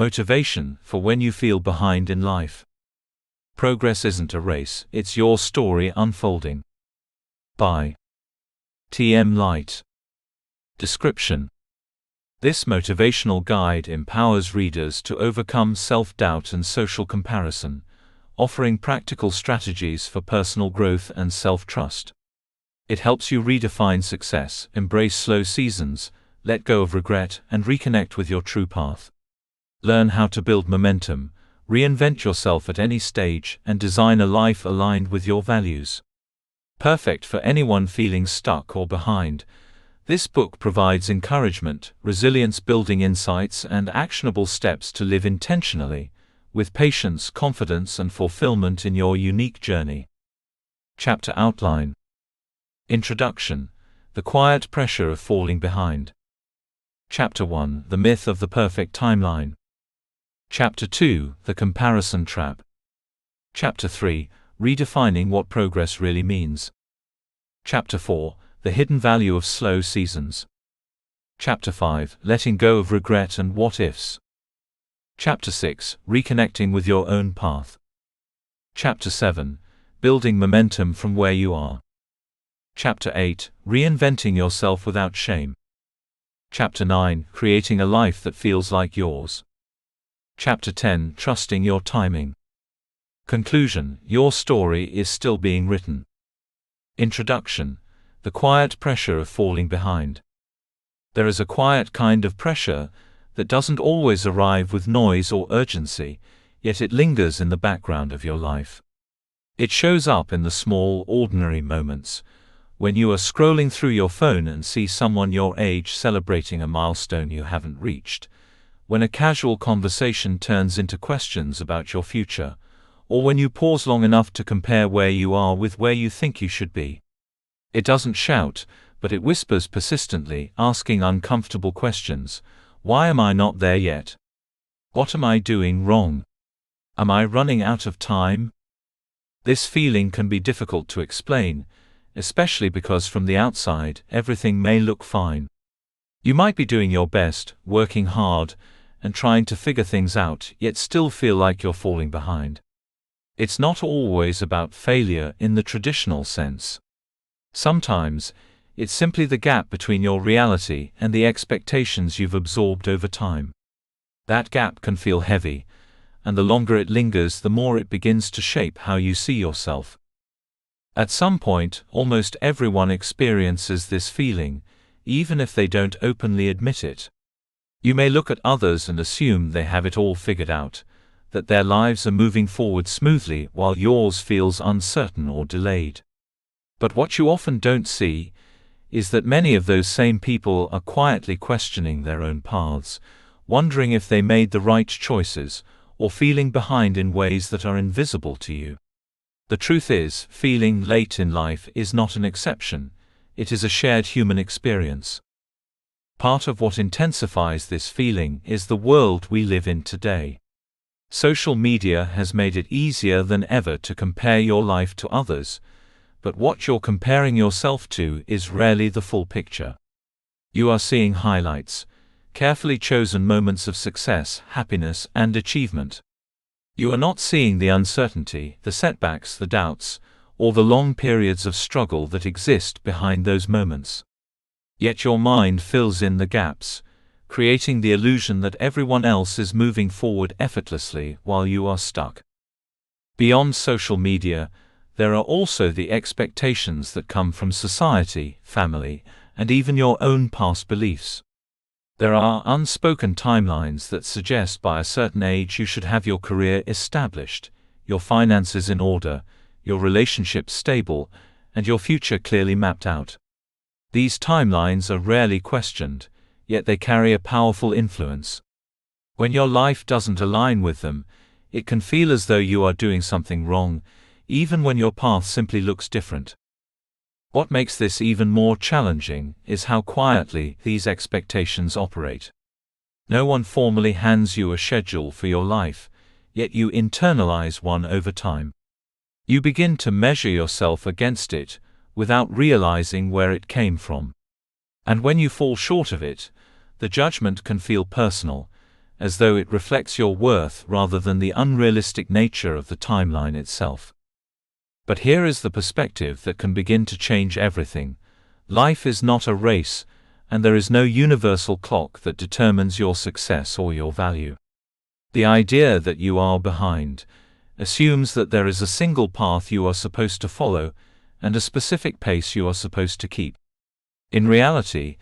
Motivation for when you feel behind in life. Progress isn't a race, it's your story unfolding. By T.M. Light. Description: this motivational guide empowers readers to overcome self-doubt and social comparison, offering practical strategies for personal growth and self-trust. It helps you redefine success, embrace slow seasons, let go of regret, and reconnect with your true path. Learn how to build momentum, reinvent yourself at any stage, and design a life aligned with your values. Perfect for anyone feeling stuck or behind, this book provides encouragement, resilience-building insights, and actionable steps to live intentionally, with patience, confidence, and fulfillment in your unique journey. Chapter Outline. Introduction: the quiet pressure of falling behind. Chapter 1: the myth of the perfect timeline. Chapter 2: the comparison trap. Chapter 3: redefining what progress really means. Chapter 4: the hidden value of slow seasons. Chapter 5: letting go of regret and what-ifs. Chapter 6: reconnecting with your own path. Chapter 7: building momentum from where you are. Chapter 8: reinventing yourself without shame. Chapter 9: creating a life that feels like yours. Chapter 10: trusting your timing. Conclusion: your story is still being written. Introduction: the quiet pressure of falling behind. There is a quiet kind of pressure that doesn't always arrive with noise or urgency, yet it lingers in the background of your life. It shows up in the small, ordinary moments, when you are scrolling through your phone and see someone your age celebrating a milestone you haven't reached, when a casual conversation turns into questions about your future, or when you pause long enough to compare where you are with where you think you should be. It doesn't shout, but it whispers persistently, asking uncomfortable questions. Why am I not there yet? What am I doing wrong? Am I running out of time? This feeling can be difficult to explain, especially because from the outside, everything may look fine. You might be doing your best, working hard, and trying to figure things out, yet still feel like you're falling behind. It's not always about failure in the traditional sense. Sometimes, it's simply the gap between your reality and the expectations you've absorbed over time. That gap can feel heavy, and the longer it lingers, the more it begins to shape how you see yourself. At some point, almost everyone experiences this feeling, even if they don't openly admit it. You may look at others and assume they have it all figured out, that their lives are moving forward smoothly while yours feels uncertain or delayed. But what you often don't see is that many of those same people are quietly questioning their own paths, wondering if they made the right choices, or feeling behind in ways that are invisible to you. The truth is, feeling late in life is not an exception, it is a shared human experience. Part of what intensifies this feeling is the world we live in today. Social media has made it easier than ever to compare your life to others, but what you're comparing yourself to is rarely the full picture. You are seeing highlights, carefully chosen moments of success, happiness, and achievement. You are not seeing the uncertainty, the setbacks, the doubts, or the long periods of struggle that exist behind those moments. Yet your mind fills in the gaps, creating the illusion that everyone else is moving forward effortlessly while you are stuck. Beyond social media, there are also the expectations that come from society, family, and even your own past beliefs. There are unspoken timelines that suggest by a certain age you should have your career established, your finances in order, your relationships stable, and your future clearly mapped out. These timelines are rarely questioned, yet they carry a powerful influence. When your life doesn't align with them, it can feel as though you are doing something wrong, even when your path simply looks different. What makes this even more challenging is how quietly these expectations operate. No one formally hands you a schedule for your life, yet you internalize one over time. You begin to measure yourself against it, without realizing where it came from. And when you fall short of it, the judgment can feel personal, as though it reflects your worth rather than the unrealistic nature of the timeline itself. But here is the perspective that can begin to change everything. Life is not a race, and there is no universal clock that determines your success or your value. The idea that you are behind assumes that there is a single path you are supposed to follow and a specific pace you are supposed to keep. In reality,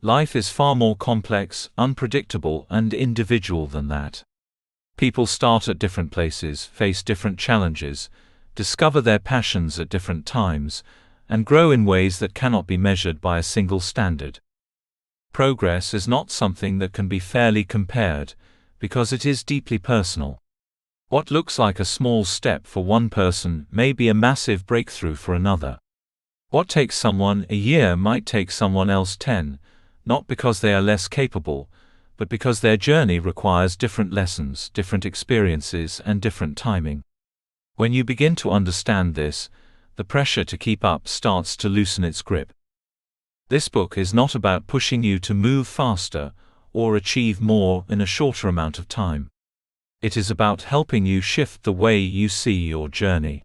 life is far more complex, unpredictable, and individual than that. People start at different places, face different challenges, discover their passions at different times, and grow in ways that cannot be measured by a single standard. Progress is not something that can be fairly compared, because it is deeply personal. What looks like a small step for one person may be a massive breakthrough for another. What takes someone a year might take someone else 10, not because they are less capable, but because their journey requires different lessons, different experiences, and different timing. When you begin to understand this, the pressure to keep up starts to loosen its grip. This book is not about pushing you to move faster or achieve more in a shorter amount of time. It is about helping you shift the way you see your journey.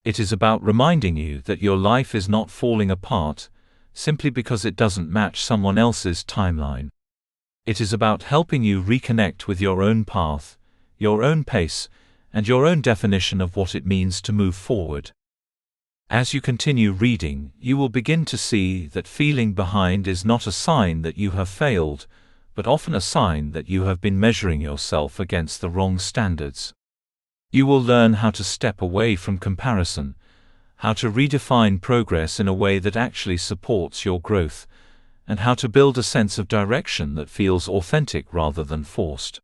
It is about reminding you that your life is not falling apart simply because it doesn't match someone else's timeline. It is about helping you reconnect with your own path, your own pace, and your own definition of what it means to move forward. As you continue reading, you will begin to see that feeling behind is not a sign that you have failed, but often a sign that you have been measuring yourself against the wrong standards. You will learn how to step away from comparison, how to redefine progress in a way that actually supports your growth, and how to build a sense of direction that feels authentic rather than forced.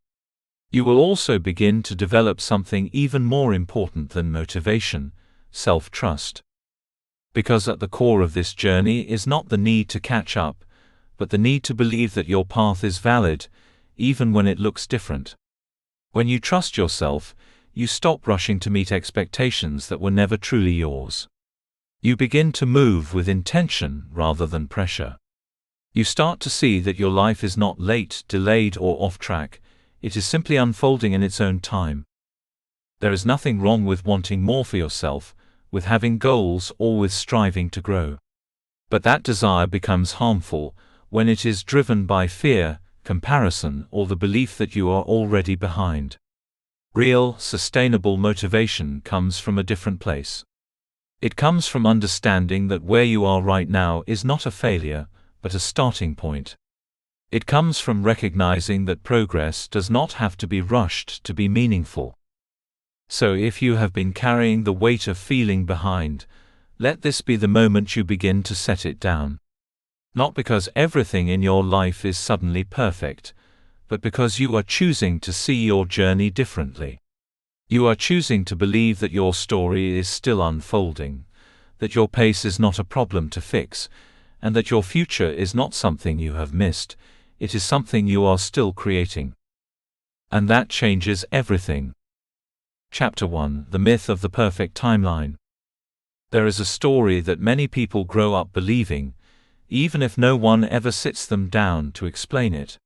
You will also begin to develop something even more important than motivation: self-trust. Because at the core of this journey is not the need to catch up, but the need to believe that your path is valid, even when it looks different. When you trust yourself, you stop rushing to meet expectations that were never truly yours. You begin to move with intention rather than pressure. You start to see that your life is not late, delayed, or off track. It is simply unfolding in its own time. There is nothing wrong with wanting more for yourself, with having goals, or with striving to grow. But that desire becomes harmful when it is driven by fear, comparison, or the belief that you are already behind. Real, sustainable motivation comes from a different place. It comes from understanding that where you are right now is not a failure, but a starting point. It comes from recognizing that progress does not have to be rushed to be meaningful. So if you have been carrying the weight of feeling behind, let this be the moment you begin to set it down. Not because everything in your life is suddenly perfect, but because you are choosing to see your journey differently. You are choosing to believe that your story is still unfolding, that your pace is not a problem to fix, and that your future is not something you have missed, it is something you are still creating. And that changes everything. Chapter 1: The Myth of the Perfect Timeline. There is a story that many people grow up believing, even if no one ever sits them down to explain it.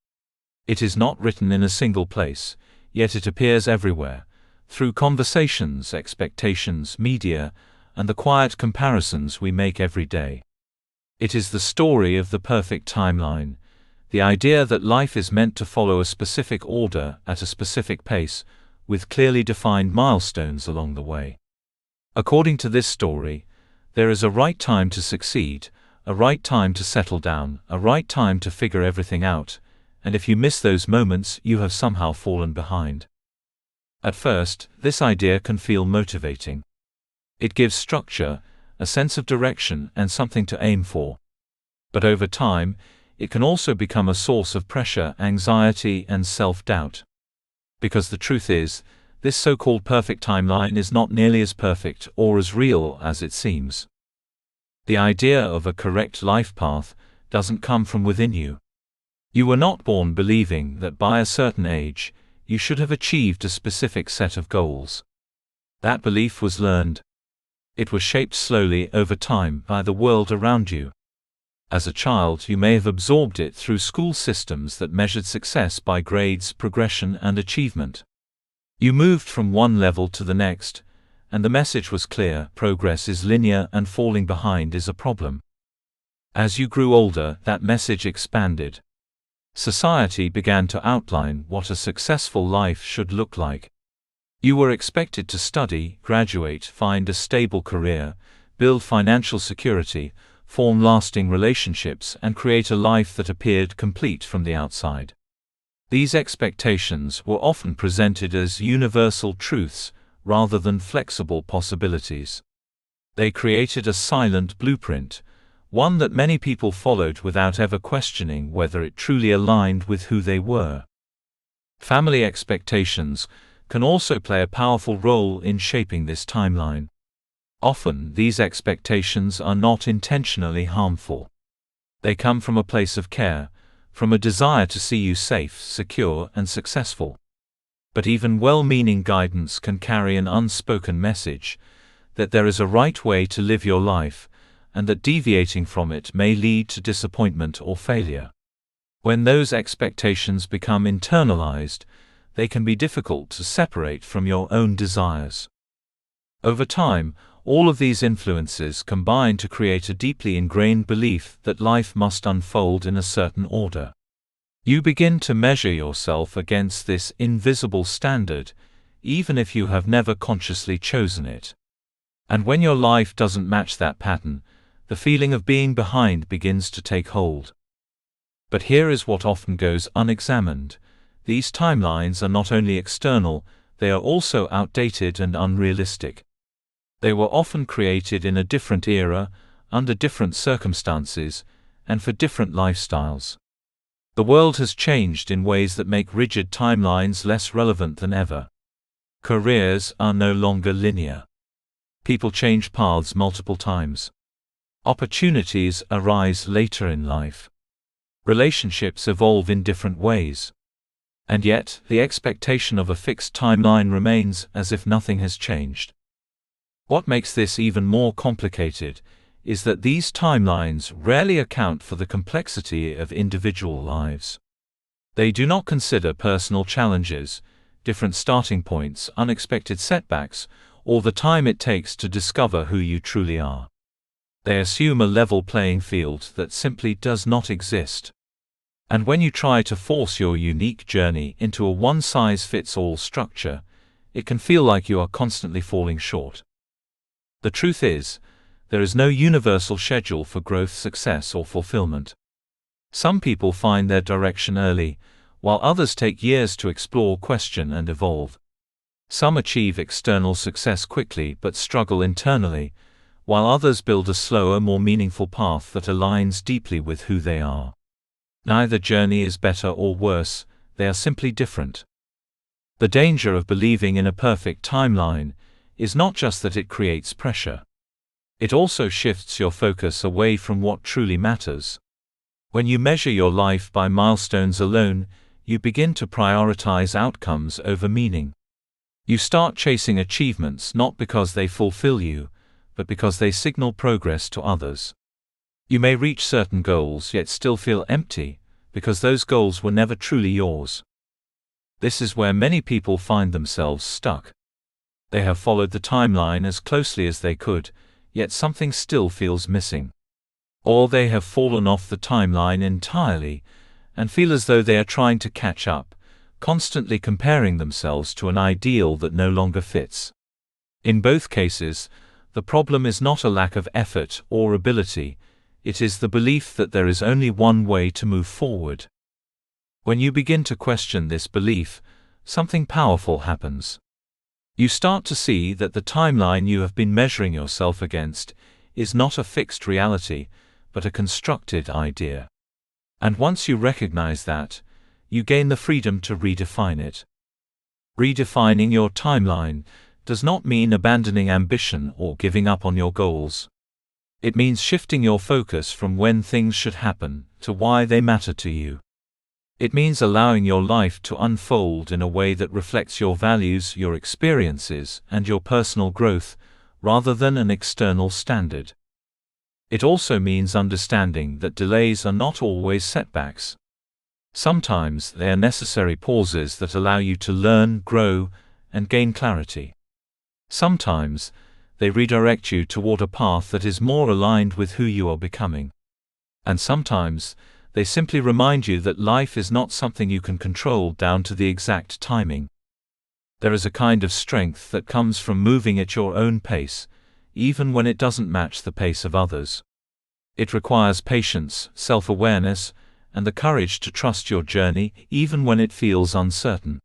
It is not written in a single place, yet it appears everywhere, through conversations, expectations, media, and the quiet comparisons we make every day. It is the story of the perfect timeline, the idea that life is meant to follow a specific order at a specific pace, with clearly defined milestones along the way. According to this story, there is a right time to succeed, a right time to settle down, a right time to figure everything out, and if you miss those moments, you have somehow fallen behind. At first, this idea can feel motivating. It gives structure, a sense of direction, and something to aim for. But over time, it can also become a source of pressure, anxiety, and self-doubt. Because the truth is, this so-called perfect timeline is not nearly as perfect or as real as it seems. The idea of a correct life path doesn't come from within you. You were not born believing that by a certain age, you should have achieved a specific set of goals. That belief was learned. It was shaped slowly over time by the world around you. As a child, you may have absorbed it through school systems that measured success by grades, progression, and achievement. You moved from one level to the next, and the message was clear: progress is linear and falling behind is a problem. As you grew older, that message expanded. Society began to outline what a successful life should look like. You were expected to study, graduate, find a stable career, build financial security, form lasting relationships, and create a life that appeared complete from the outside. These expectations were often presented as universal truths rather than flexible possibilities. They created a silent blueprint, one that many people followed without ever questioning whether it truly aligned with who they were. Family expectations can also play a powerful role in shaping this timeline. Often, these expectations are not intentionally harmful. They come from a place of care, from a desire to see you safe, secure, and successful. But even well-meaning guidance can carry an unspoken message that there is a right way to live your life, and that deviating from it may lead to disappointment or failure. When those expectations become internalized, they can be difficult to separate from your own desires. Over time, all of these influences combine to create a deeply ingrained belief that life must unfold in a certain order. You begin to measure yourself against this invisible standard, even if you have never consciously chosen it. And when your life doesn't match that pattern, the feeling of being behind begins to take hold. But here is what often goes unexamined: these timelines are not only external, they are also outdated and unrealistic. They were often created in a different era, under different circumstances, and for different lifestyles. The world has changed in ways that make rigid timelines less relevant than ever. Careers are no longer linear. People change paths multiple times. Opportunities arise later in life. Relationships evolve in different ways. And yet, the expectation of a fixed timeline remains, as if nothing has changed. What makes this even more complicated is that these timelines rarely account for the complexity of individual lives. They do not consider personal challenges, different starting points, unexpected setbacks, or the time it takes to discover who you truly are. They assume a level playing field that simply does not exist. And when you try to force your unique journey into a one-size-fits-all structure, it can feel like you are constantly falling short. The truth is, there is no universal schedule for growth, success, or fulfillment. Some people find their direction early, while others take years to explore, question, and evolve. Some achieve external success quickly but struggle internally, while others build a slower, more meaningful path that aligns deeply with who they are. Neither journey is better or worse, they are simply different. The danger of believing in a perfect timeline is not just that it creates pressure. It also shifts your focus away from what truly matters. When you measure your life by milestones alone, you begin to prioritize outcomes over meaning. You start chasing achievements not because they fulfill you, but because they signal progress to others. You may reach certain goals yet still feel empty, because those goals were never truly yours. This is where many people find themselves stuck. They have followed the timeline as closely as they could, yet something still feels missing. Or they have fallen off the timeline entirely, and feel as though they are trying to catch up, constantly comparing themselves to an ideal that no longer fits. In both cases, the problem is not a lack of effort or ability, it is the belief that there is only one way to move forward. When you begin to question this belief, something powerful happens. You start to see that the timeline you have been measuring yourself against is not a fixed reality, but a constructed idea. And once you recognize that, you gain the freedom to redefine it. Redefining your timeline does not mean abandoning ambition or giving up on your goals. It means shifting your focus from when things should happen to why they matter to you. It means allowing your life to unfold in a way that reflects your values, your experiences, and your personal growth, rather than an external standard. It also means understanding that delays are not always setbacks. Sometimes they are necessary pauses that allow you to learn, grow, and gain clarity. Sometimes they redirect you toward a path that is more aligned with who you are becoming. And sometimes they simply remind you that life is not something you can control down to the exact timing. There is a kind of strength that comes from moving at your own pace, even when it doesn't match the pace of others. It requires patience, self-awareness, and the courage to trust your journey, even when it feels uncertain.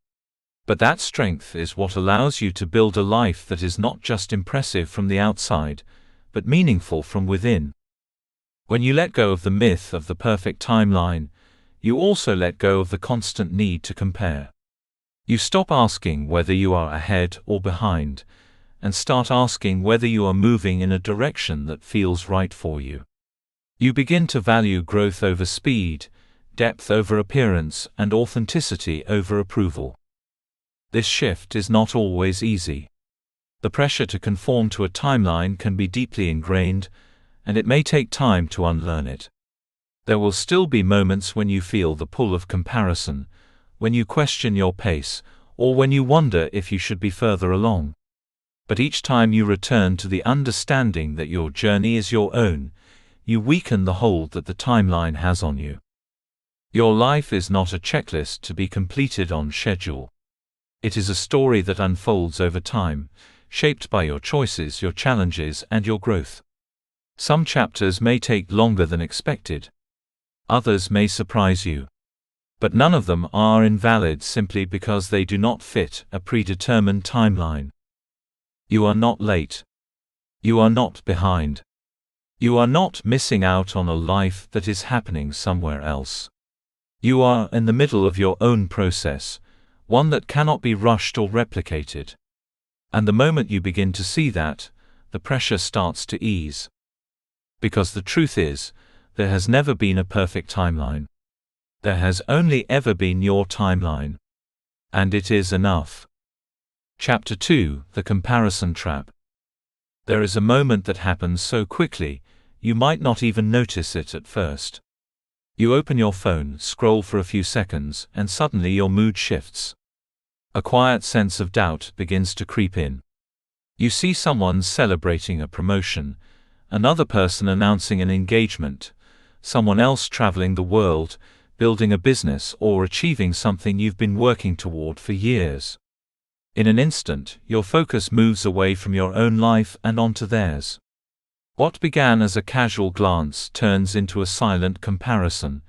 But that strength is what allows you to build a life that is not just impressive from the outside, but meaningful from within. When you let go of the myth of the perfect timeline, you also let go of the constant need to compare. You stop asking whether you are ahead or behind, and start asking whether you are moving in a direction that feels right for you. You begin to value growth over speed, depth over appearance, and authenticity over approval. This shift is not always easy. The pressure to conform to a timeline can be deeply ingrained, and it may take time to unlearn it. There will still be moments when you feel the pull of comparison, when you question your pace, or when you wonder if you should be further along. But each time you return to the understanding that your journey is your own, you weaken the hold that the timeline has on you. Your life is not a checklist to be completed on schedule. It is a story that unfolds over time, shaped by your choices, your challenges, and your growth. Some chapters may take longer than expected. Others may surprise you. But none of them are invalid simply because they do not fit a predetermined timeline. You are not late. You are not behind. You are not missing out on a life that is happening somewhere else. You are in the middle of your own process, one that cannot be rushed or replicated. And the moment you begin to see that, the pressure starts to ease. Because the truth is, there has never been a perfect timeline. There has only ever been your timeline. And it is enough. Chapter 2: The Comparison Trap. There is a moment that happens so quickly, you might not even notice it at first. You open your phone, scroll for a few seconds, and suddenly your mood shifts. A quiet sense of doubt begins to creep in. You see someone celebrating a promotion, another person announcing an engagement, someone else traveling the world, building a business, or achieving something you've been working toward for years. In an instant, your focus moves away from your own life and onto theirs. What began as a casual glance turns into a silent comparison,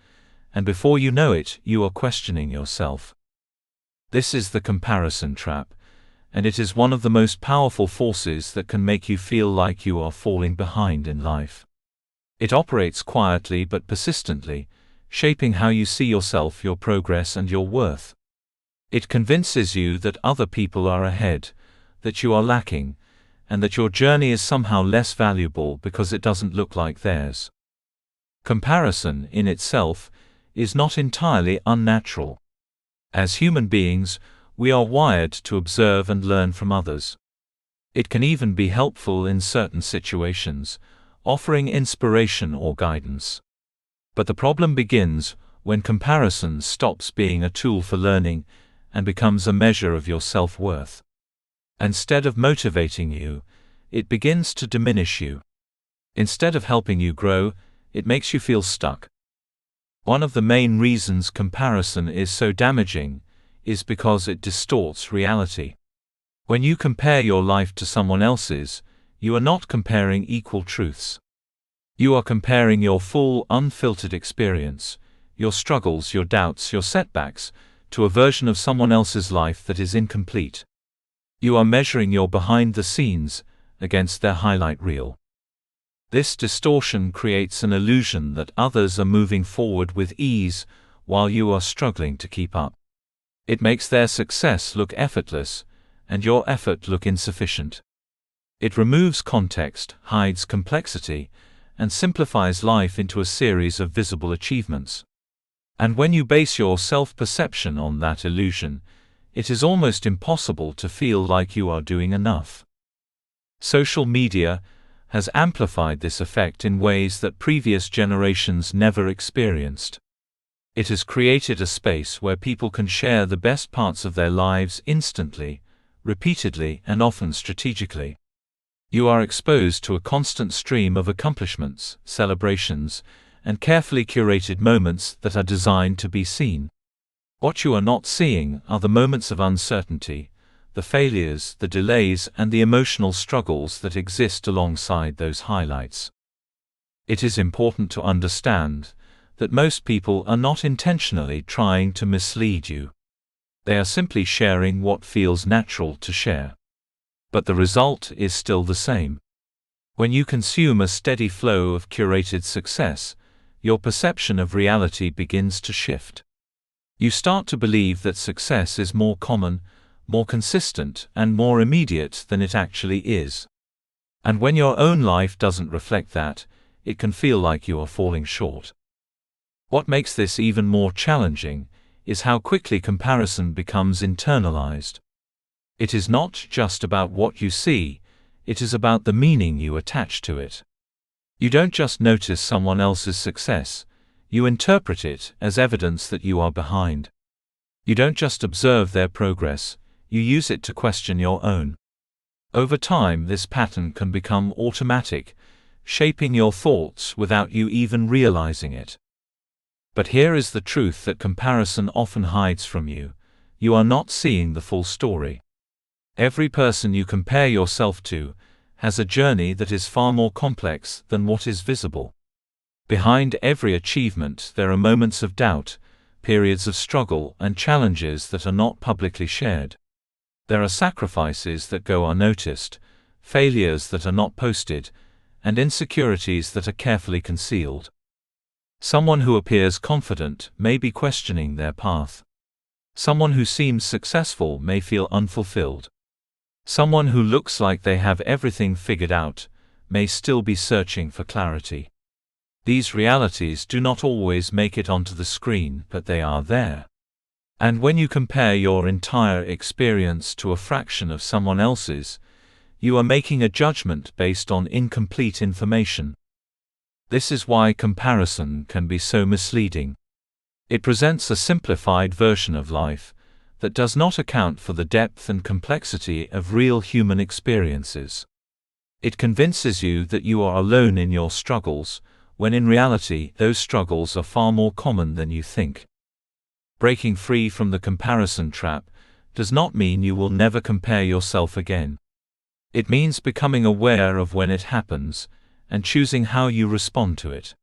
and before you know it, you are questioning yourself. This is the comparison trap, and it is one of the most powerful forces that can make you feel like you are falling behind in life. It operates quietly but persistently, shaping how you see yourself, your progress, and your worth. It convinces you that other people are ahead, that you are lacking, and that your journey is somehow less valuable because it doesn't look like theirs. Comparison, in itself, is not entirely unnatural. As human beings, we are wired to observe and learn from others. It can even be helpful in certain situations, offering inspiration or guidance. But the problem begins when comparison stops being a tool for learning and becomes a measure of your self-worth. Instead of motivating you, it begins to diminish you. Instead of helping you grow, it makes you feel stuck. One of the main reasons comparison is so damaging is because it distorts reality. When you compare your life to someone else's, you are not comparing equal truths. You are comparing your full, unfiltered experience, your struggles, your doubts, your setbacks, to a version of someone else's life that is incomplete. You are measuring your behind the scenes against their highlight reel. This distortion creates an illusion that others are moving forward with ease while you are struggling to keep up. It makes their success look effortless and your effort look insufficient. It removes context, hides complexity, and simplifies life into a series of visible achievements. And when you base your self-perception on that illusion, it is almost impossible to feel like you are doing enough. Social media has amplified this effect in ways that previous generations never experienced. It has created a space where people can share the best parts of their lives instantly, repeatedly, and often strategically. You are exposed to a constant stream of accomplishments, celebrations, and carefully curated moments that are designed to be seen. What you are not seeing are the moments of uncertainty, the failures, the delays, and the emotional struggles that exist alongside those highlights. It is important to understand that most people are not intentionally trying to mislead you. They are simply sharing what feels natural to share. But the result is still the same. When you consume a steady flow of curated success, your perception of reality begins to shift. You start to believe that success is more common, more consistent, and more immediate than it actually is. And when your own life doesn't reflect that, it can feel like you are falling short. What makes this even more challenging is how quickly comparison becomes internalized. It is not just about what you see, it is about the meaning you attach to it. You don't just notice someone else's success, you interpret it as evidence that you are behind. You don't just observe their progress, you use it to question your own. Over time, this pattern can become automatic, shaping your thoughts without you even realizing it. But here is the truth that comparison often hides from you. You are not seeing the full story. Every person you compare yourself to has a journey that is far more complex than what is visible. Behind every achievement there are moments of doubt, periods of struggle, and challenges that are not publicly shared. There are sacrifices that go unnoticed, failures that are not posted, and insecurities that are carefully concealed. Someone who appears confident may be questioning their path. Someone who seems successful may feel unfulfilled. Someone who looks like they have everything figured out may still be searching for clarity. These realities do not always make it onto the screen, but they are there. And when you compare your entire experience to a fraction of someone else's, you are making a judgment based on incomplete information. This is why comparison can be so misleading. It presents a simplified version of life that does not account for the depth and complexity of real human experiences. It convinces you that you are alone in your struggles, when in reality those struggles are far more common than you think. Breaking free from the comparison trap does not mean you will never compare yourself again. It means becoming aware of when it happens, and choosing how you respond to it.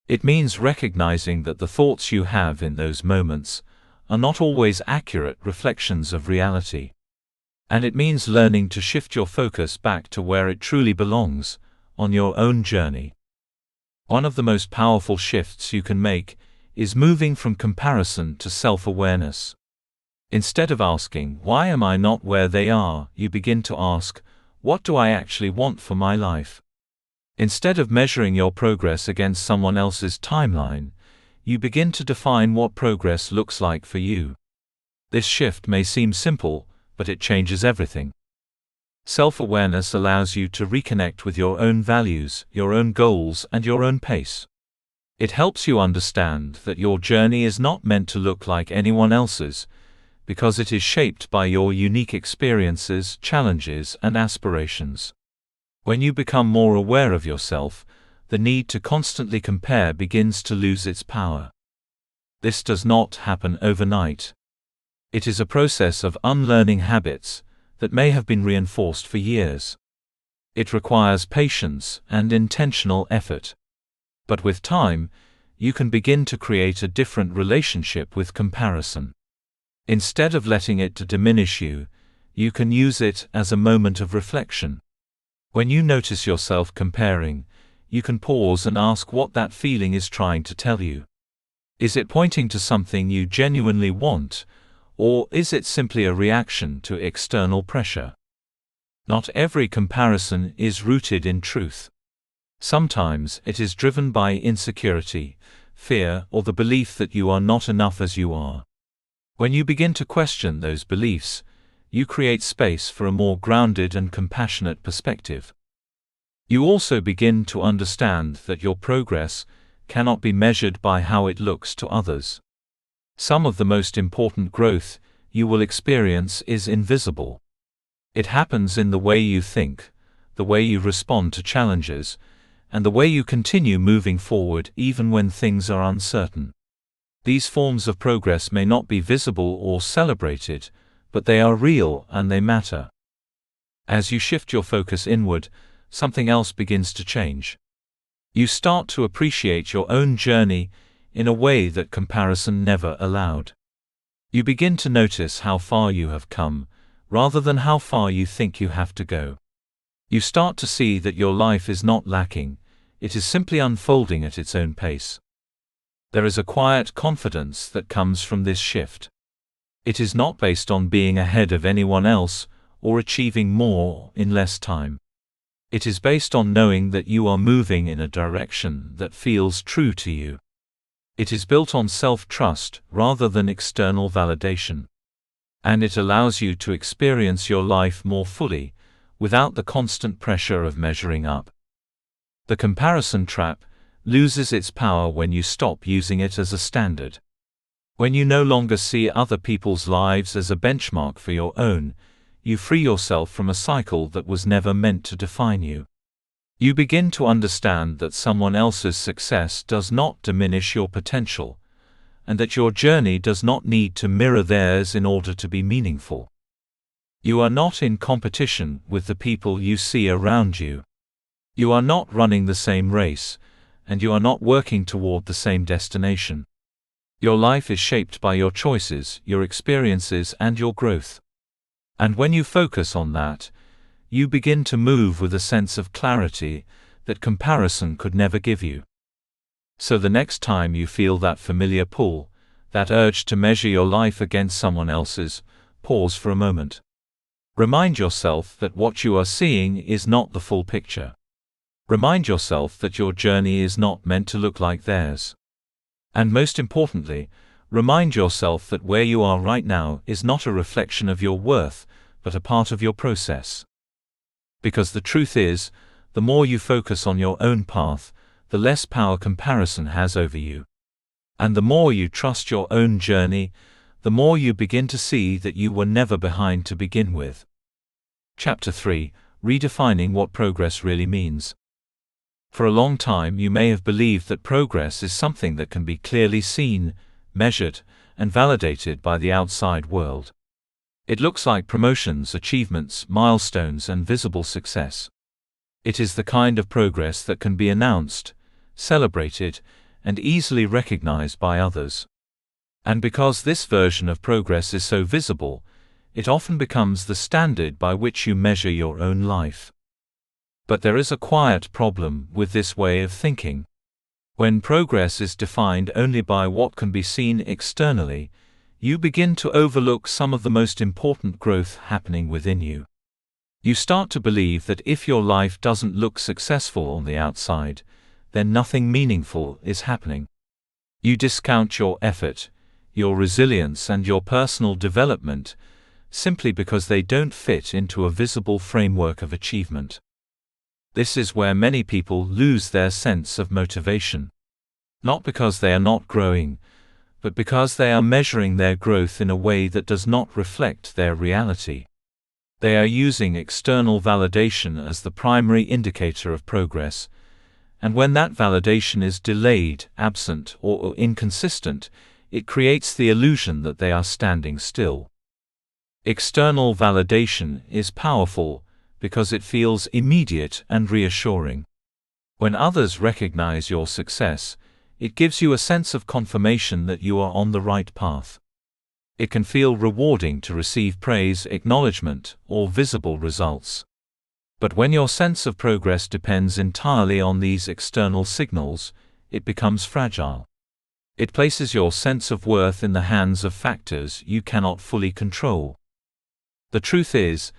It means recognizing that the thoughts you have in those moments are not always accurate reflections of reality. And it means learning to shift your focus back to where it truly belongs, on your own journey. One of the most powerful shifts you can make is moving from comparison to self-awareness. Instead of asking, "Why am I not where they are?" you begin to ask, "What do I actually want for my life?" Instead of measuring your progress against someone else's timeline, you begin to define what progress looks like for you. This shift may seem simple, but it changes everything. Self-awareness allows you to reconnect with your own values, your own goals, and your own pace. It helps you understand that your journey is not meant to look like anyone else's, because it is shaped by your unique experiences, challenges, and aspirations. When you become more aware of yourself, the need to constantly compare begins to lose its power. This does not happen overnight. It is a process of unlearning habits that may have been reinforced for years. It requires patience and intentional effort. But with time, you can begin to create a different relationship with comparison. Instead of letting it to diminish you, you can use it as a moment of reflection. When you notice yourself comparing, you can pause and ask what that feeling is trying to tell you. Is it pointing to something you genuinely want, or is it simply a reaction to external pressure? Not every comparison is rooted in truth. Sometimes it is driven by insecurity, fear, or the belief that you are not enough as you are. When you begin to question those beliefs, you create space for a more grounded and compassionate perspective. You also begin to understand that your progress cannot be measured by how it looks to others. Some of the most important growth you will experience is invisible. It happens in the way you think, the way you respond to challenges, and the way you continue moving forward even when things are uncertain. These forms of progress may not be visible or celebrated, but they are real and they matter. As you shift your focus inward, something else begins to change. You start to appreciate your own journey in a way that comparison never allowed. You begin to notice how far you have come, rather than how far you think you have to go. You start to see that your life is not lacking, it is simply unfolding at its own pace. There is a quiet confidence that comes from this shift. It is not based on being ahead of anyone else or achieving more in less time. It is based on knowing that you are moving in a direction that feels true to you. It is built on self-trust rather than external validation. And it allows you to experience your life more fully, without the constant pressure of measuring up. The comparison trap loses its power when you stop using it as a standard. When you no longer see other people's lives as a benchmark for your own, you free yourself from a cycle that was never meant to define you. You begin to understand that someone else's success does not diminish your potential, and that your journey does not need to mirror theirs in order to be meaningful. You are not in competition with the people you see around you. You are not running the same race, and you are not working toward the same destination. Your life is shaped by your choices, your experiences, and your growth. And when you focus on that, you begin to move with a sense of clarity that comparison could never give you. So the next time you feel that familiar pull, that urge to measure your life against someone else's, pause for a moment. Remind yourself that what you are seeing is not the full picture. Remind yourself that your journey is not meant to look like theirs. And most importantly, remind yourself that where you are right now is not a reflection of your worth, but a part of your process. Because the truth is, the more you focus on your own path, the less power comparison has over you. And the more you trust your own journey, the more you begin to see that you were never behind to begin with. Chapter 3: Redefining what progress really means. For a long time you may have believed that progress is something that can be clearly seen, measured, and validated by the outside world. It looks like promotions, achievements, milestones, and visible success. It is the kind of progress that can be announced, celebrated, and easily recognized by others. And because this version of progress is so visible, it often becomes the standard by which you measure your own life. But there is a quiet problem with this way of thinking. When progress is defined only by what can be seen externally, you begin to overlook some of the most important growth happening within you. You start to believe that if your life doesn't look successful on the outside, then nothing meaningful is happening. You discount your effort, your resilience, and your personal development simply because they don't fit into a visible framework of achievement. This is where many people lose their sense of motivation. Not because they are not growing, but because they are measuring their growth in a way that does not reflect their reality. They are using external validation as the primary indicator of progress, and when that validation is delayed, absent, or inconsistent, it creates the illusion that they are standing still. External validation is powerful because it feels immediate and reassuring. When others recognize your success, it gives you a sense of confirmation that you are on the right path. It can feel rewarding to receive praise, acknowledgement, or visible results. But when your sense of progress depends entirely on these external signals, it becomes fragile. It places your sense of worth in the hands of factors you cannot fully control. The truth is,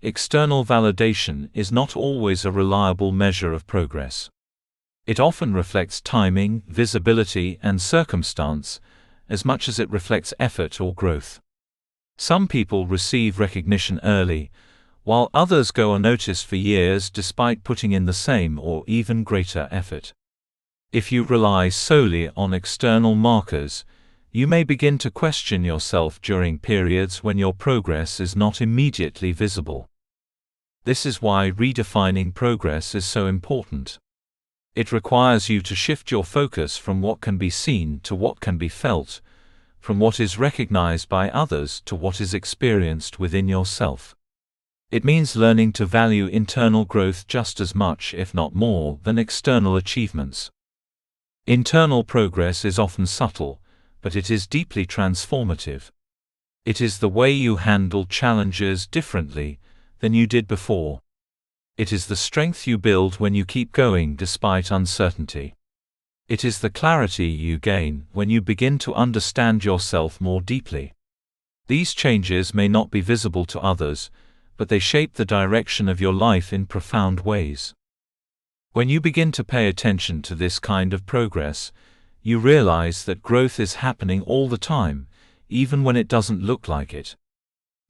external validation is not always a reliable measure of progress. It often reflects timing, visibility, and circumstance, as much as it reflects effort or growth. Some people receive recognition early, while others go unnoticed for years despite putting in the same or even greater effort. If you rely solely on external markers, you may begin to question yourself during periods when your progress is not immediately visible. This is why redefining progress is so important. It requires you to shift your focus from what can be seen to what can be felt, from what is recognized by others to what is experienced within yourself. It means learning to value internal growth just as much, if not more, than external achievements. Internal progress is often subtle, but it is deeply transformative. It is the way you handle challenges differently than you did before. It is the strength you build when you keep going despite uncertainty. It is the clarity you gain when you begin to understand yourself more deeply. These changes may not be visible to others, but they shape the direction of your life in profound ways. When you begin to pay attention to this kind of progress, you realize that growth is happening all the time, even when it doesn't look like it.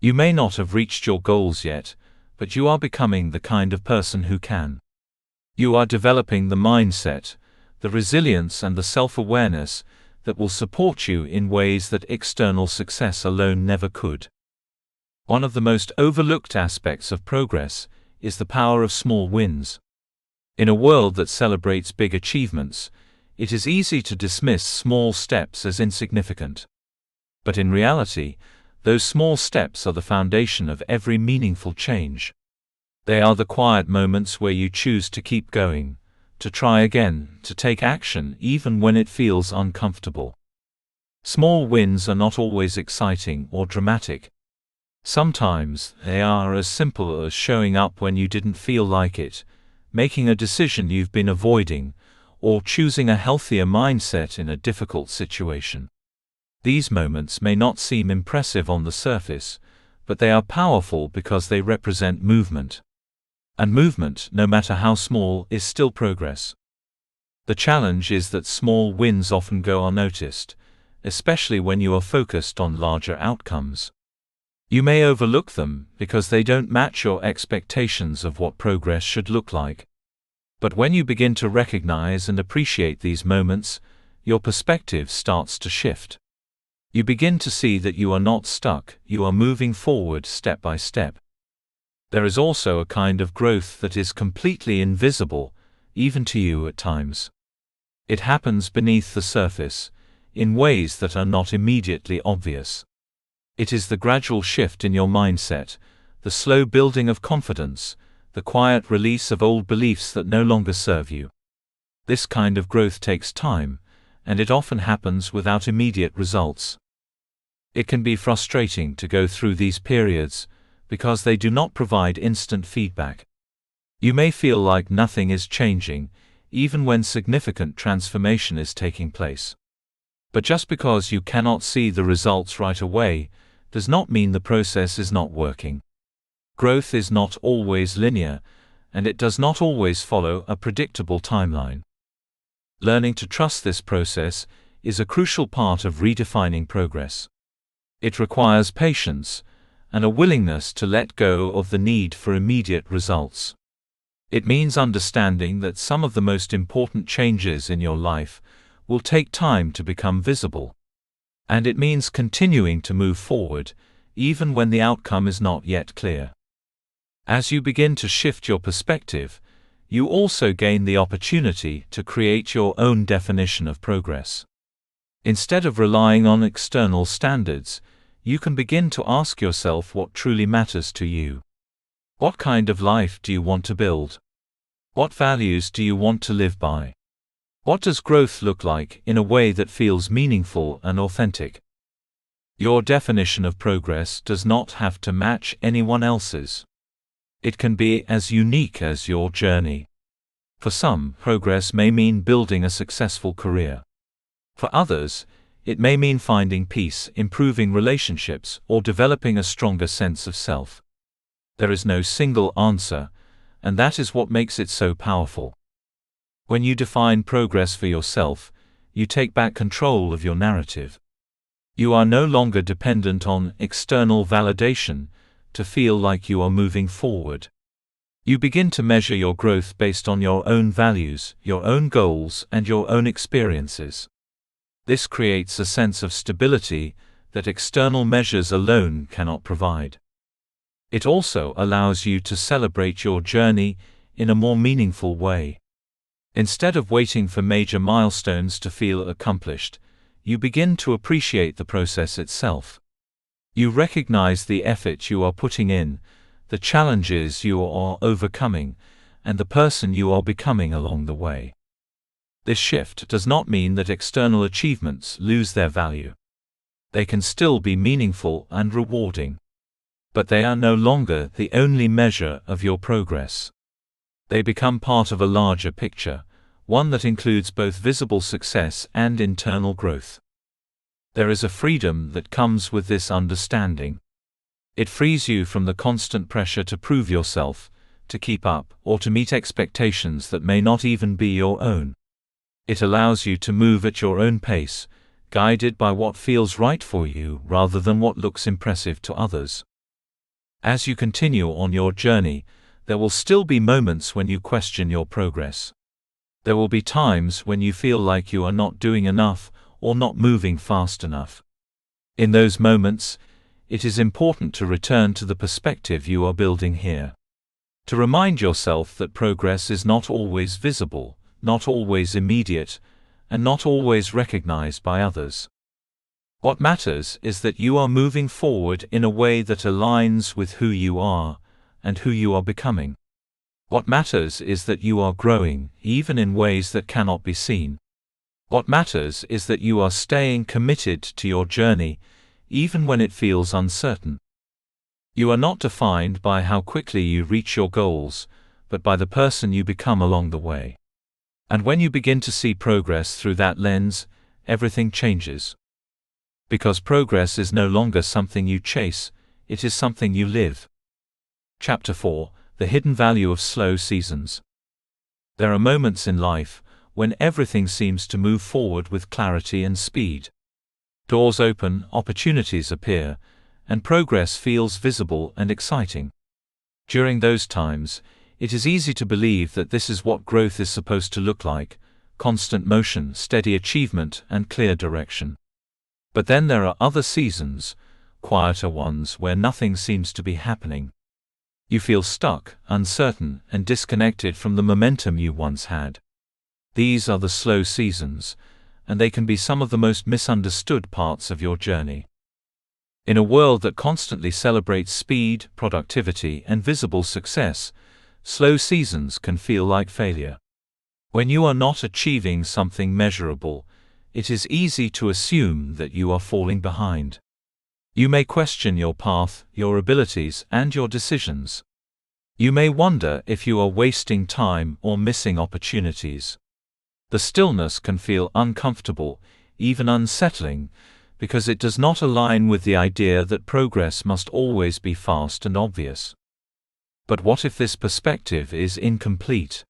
You may not have reached your goals yet, but you are becoming the kind of person who can. You are developing the mindset, the resilience and the self-awareness that will support you in ways that external success alone never could. One of the most overlooked aspects of progress is the power of small wins. In a world that celebrates big achievements, it is easy to dismiss small steps as insignificant. But in reality, those small steps are the foundation of every meaningful change. They are the quiet moments where you choose to keep going, to try again, to take action even when it feels uncomfortable. Small wins are not always exciting or dramatic. Sometimes they are as simple as showing up when you didn't feel like it, making a decision you've been avoiding, or choosing a healthier mindset in a difficult situation. These moments may not seem impressive on the surface, but they are powerful because they represent movement. And movement, no matter how small, is still progress. The challenge is that small wins often go unnoticed, especially when you are focused on larger outcomes. You may overlook them because they don't match your expectations of what progress should look like. But when you begin to recognize and appreciate these moments, your perspective starts to shift. You begin to see that you are not stuck, you are moving forward step by step. There is also a kind of growth that is completely invisible, even to you at times. It happens beneath the surface, in ways that are not immediately obvious. It is the gradual shift in your mindset, the slow building of confidence, the quiet release of old beliefs that no longer serve you. This kind of growth takes time, and it often happens without immediate results. It can be frustrating to go through these periods, because they do not provide instant feedback. You may feel like nothing is changing, even when significant transformation is taking place. But just because you cannot see the results right away, does not mean the process is not working. Growth is not always linear, and it does not always follow a predictable timeline. Learning to trust this process is a crucial part of redefining progress. It requires patience and a willingness to let go of the need for immediate results. It means understanding that some of the most important changes in your life will take time to become visible. And it means continuing to move forward, even when the outcome is not yet clear. As you begin to shift your perspective, you also gain the opportunity to create your own definition of progress. Instead of relying on external standards, you can begin to ask yourself what truly matters to you. What kind of life do you want to build? What values do you want to live by? What does growth look like in a way that feels meaningful and authentic? Your definition of progress does not have to match anyone else's. It can be as unique as your journey. For some, progress may mean building a successful career. For others, it may mean finding peace, improving relationships, or developing a stronger sense of self. There is no single answer, and that is what makes it so powerful. When you define progress for yourself, you take back control of your narrative. You are no longer dependent on external validation to feel like you are moving forward. You begin to measure your growth based on your own values, your own goals, and your own experiences. This creates a sense of stability that external measures alone cannot provide. It also allows you to celebrate your journey in a more meaningful way. Instead of waiting for major milestones to feel accomplished, you begin to appreciate the process itself. You recognize the effort you are putting in, the challenges you are overcoming, and the person you are becoming along the way. This shift does not mean that external achievements lose their value. They can still be meaningful and rewarding. But they are no longer the only measure of your progress. They become part of a larger picture, one that includes both visible success and internal growth. There is a freedom that comes with this understanding. It frees you from the constant pressure to prove yourself, to keep up, or to meet expectations that may not even be your own. It allows you to move at your own pace, guided by what feels right for you rather than what looks impressive to others. As you continue on your journey, there will still be moments when you question your progress. There will be times when you feel like you are not doing enough or not moving fast enough. In those moments, it is important to return to the perspective you are building here. To remind yourself that progress is not always visible, not always immediate, and not always recognized by others. What matters is that you are moving forward in a way that aligns with who you are and who you are becoming. What matters is that you are growing, even in ways that cannot be seen. What matters is that you are staying committed to your journey, even when it feels uncertain. You are not defined by how quickly you reach your goals, but by the person you become along the way. And when you begin to see progress through that lens, everything changes. Because progress is no longer something you chase, it is something you live. Chapter 4: The Hidden Value of Slow Seasons. There are moments in life when everything seems to move forward with clarity and speed. Doors open, opportunities appear, and progress feels visible and exciting. During those times, it is easy to believe that this is what growth is supposed to look like: constant motion, steady achievement, and clear direction. But then there are other seasons, quieter ones where nothing seems to be happening. You feel stuck, uncertain, and disconnected from the momentum you once had. These are the slow seasons, and they can be some of the most misunderstood parts of your journey. In a world that constantly celebrates speed, productivity, and visible success, slow seasons can feel like failure. When you are not achieving something measurable, it is easy to assume that you are falling behind. You may question your path, your abilities, and your decisions. You may wonder if you are wasting time or missing opportunities. The stillness can feel uncomfortable, even unsettling, because it does not align with the idea that progress must always be fast and obvious. But what if this perspective is incomplete?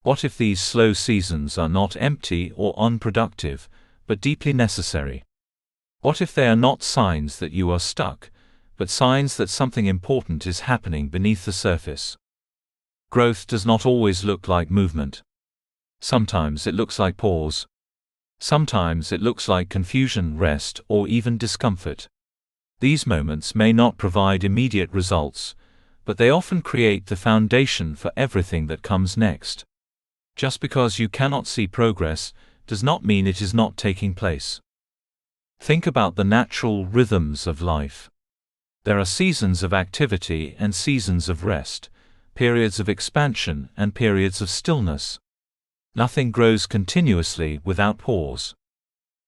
What if these slow seasons are not empty or unproductive, but deeply necessary? What if they are not signs that you are stuck, but signs that something important is happening beneath the surface? Growth does not always look like movement. Sometimes it looks like pause. Sometimes it looks like confusion, rest, or even discomfort. These moments may not provide immediate results, but they often create the foundation for everything that comes next. Just because you cannot see progress does not mean it is not taking place. Think about the natural rhythms of life. There are seasons of activity and seasons of rest, periods of expansion and periods of stillness. Nothing grows continuously without pause.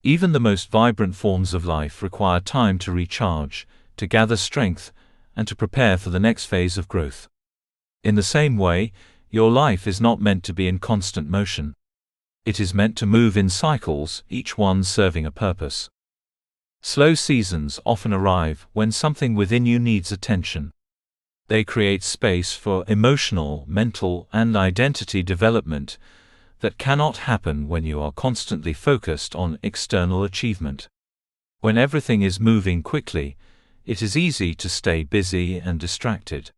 Even the most vibrant forms of life require time to recharge, to gather strength, and to prepare for the next phase of growth. In the same way, your life is not meant to be in constant motion. It is meant to move in cycles, each one serving a purpose. Slow seasons often arrive when something within you needs attention. They create space for emotional, mental, and identity development that cannot happen when you are constantly focused on external achievement. When everything is moving quickly, it is easy to stay busy and distracted.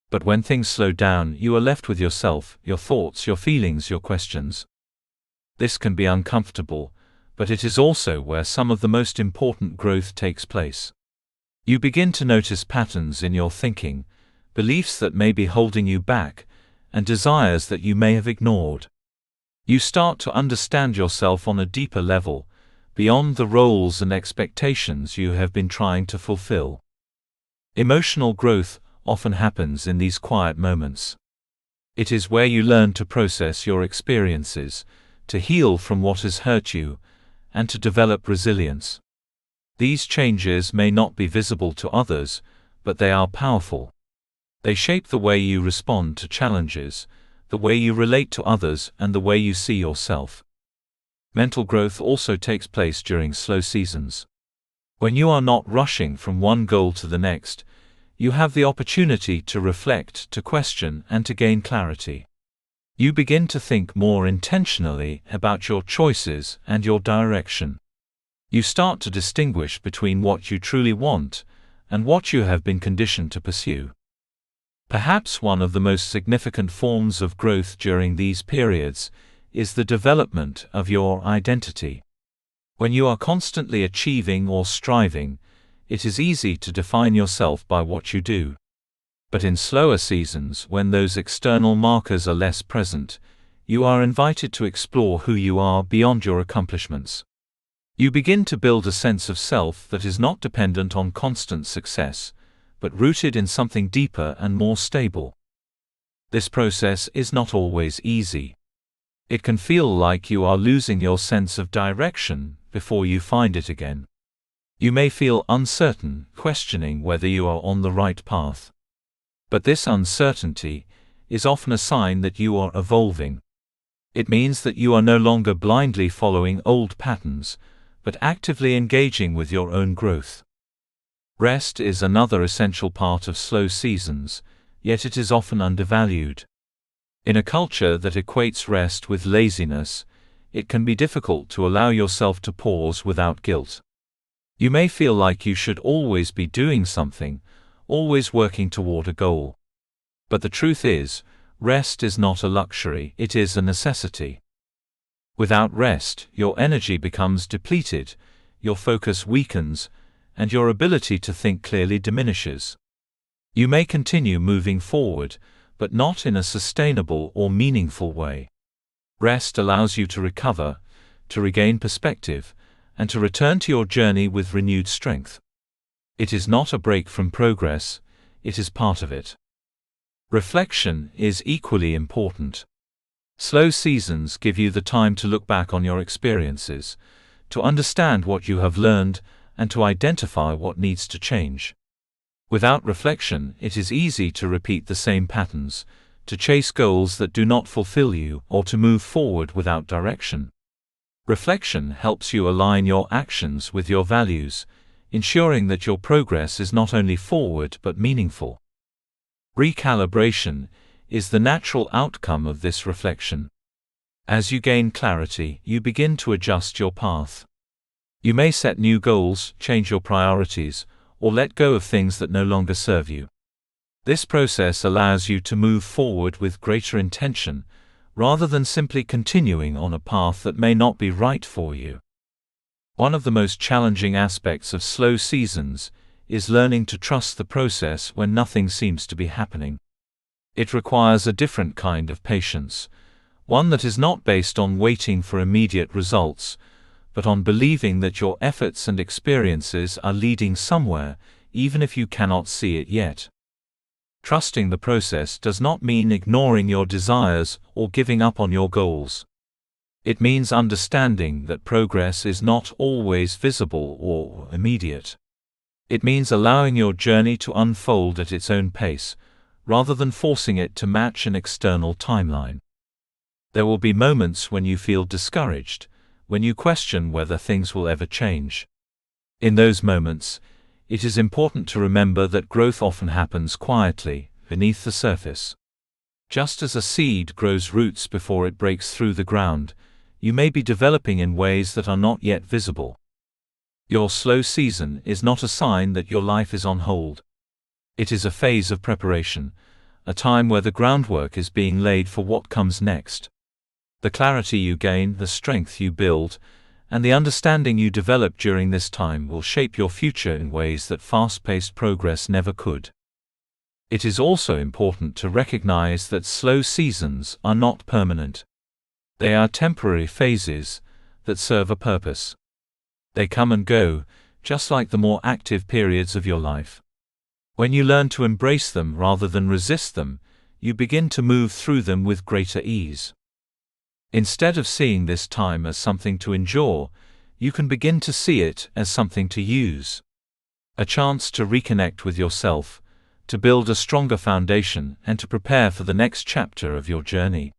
But when things slow down, you are left with yourself, your thoughts, your feelings, your questions. This can be uncomfortable, but it is also where some of the most important growth takes place. You begin to notice patterns in your thinking, beliefs that may be holding you back, and desires that you may have ignored. You start to understand yourself on a deeper level, beyond the roles and expectations you have been trying to fulfill. Emotional growth often happens in these quiet moments. It is where you learn to process your experiences, to heal from what has hurt you, and to develop resilience. These changes may not be visible to others, but they are powerful. They shape the way you respond to challenges, the way you relate to others, and the way you see yourself. Mental growth also takes place during slow seasons. When you are not rushing from one goal to the next, you have the opportunity to reflect, to question, and to gain clarity. You begin to think more intentionally about your choices and your direction. You start to distinguish between what you truly want and what you have been conditioned to pursue. Perhaps one of the most significant forms of growth during these periods is the development of your identity. When you are constantly achieving or striving, it is easy to define yourself by what you do. But in slower seasons, when those external markers are less present, you are invited to explore who you are beyond your accomplishments. You begin to build a sense of self that is not dependent on constant success, but rooted in something deeper and more stable. This process is not always easy. It can feel like you are losing your sense of direction before you find it again. You may feel uncertain, questioning whether you are on the right path. But this uncertainty is often a sign that you are evolving. It means that you are no longer blindly following old patterns, but actively engaging with your own growth. Rest is another essential part of slow seasons, yet it is often undervalued. In a culture that equates rest with laziness, it can be difficult to allow yourself to pause without guilt. You may feel like you should always be doing something, always working toward a goal. But the truth is, rest is not a luxury, it is a necessity. Without rest, your energy becomes depleted, your focus weakens, and your ability to think clearly diminishes. You may continue moving forward, but not in a sustainable or meaningful way. Rest allows you to recover, to regain perspective, and to return to your journey with renewed strength. It is not a break from progress, it is part of it. Reflection is equally important. Slow seasons give you the time to look back on your experiences, to understand what you have learned, and to identify what needs to change. Without reflection, it is easy to repeat the same patterns, to chase goals that do not fulfill you, or to move forward without direction. Reflection helps you align your actions with your values, ensuring that your progress is not only forward but meaningful. Recalibration is the natural outcome of this reflection. As you gain clarity, you begin to adjust your path. You may set new goals, change your priorities, or let go of things that no longer serve you. This process allows you to move forward with greater intention, rather than simply continuing on a path that may not be right for you. One of the most challenging aspects of slow seasons is learning to trust the process when nothing seems to be happening. It requires a different kind of patience, one that is not based on waiting for immediate results, but on believing that your efforts and experiences are leading somewhere, even if you cannot see it yet. Trusting the process does not mean ignoring your desires or giving up on your goals. It means understanding that progress is not always visible or immediate. It means allowing your journey to unfold at its own pace, rather than forcing it to match an external timeline. There will be moments when you feel discouraged, when you question whether things will ever change. In those moments, it is important to remember that growth often happens quietly, beneath the surface. Just as a seed grows roots before it breaks through the ground, you may be developing in ways that are not yet visible. Your slow season is not a sign that your life is on hold. It is a phase of preparation, a time where the groundwork is being laid for what comes next. The clarity you gain, the strength you build, and the understanding you develop during this time will shape your future in ways that fast-paced progress never could. It is also important to recognize that slow seasons are not permanent. They are temporary phases that serve a purpose. They come and go, just like the more active periods of your life. When you learn to embrace them rather than resist them, you begin to move through them with greater ease. Instead of seeing this time as something to endure, you can begin to see it as something to use. A chance to reconnect with yourself, to build a stronger foundation, and to prepare for the next chapter of your journey.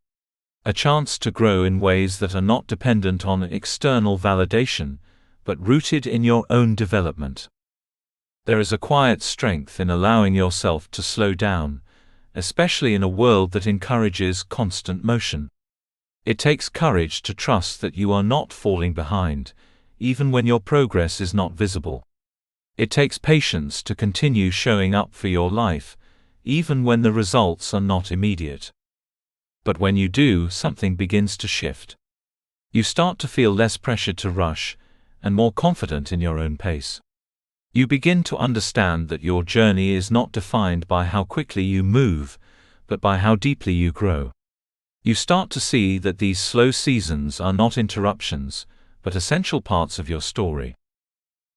A chance to grow in ways that are not dependent on external validation, but rooted in your own development. There is a quiet strength in allowing yourself to slow down, especially in a world that encourages constant motion. It takes courage to trust that you are not falling behind, even when your progress is not visible. It takes patience to continue showing up for your life, even when the results are not immediate. But when you do, something begins to shift. You start to feel less pressure to rush, and more confident in your own pace. You begin to understand that your journey is not defined by how quickly you move, but by how deeply you grow. You start to see that these slow seasons are not interruptions, but essential parts of your story.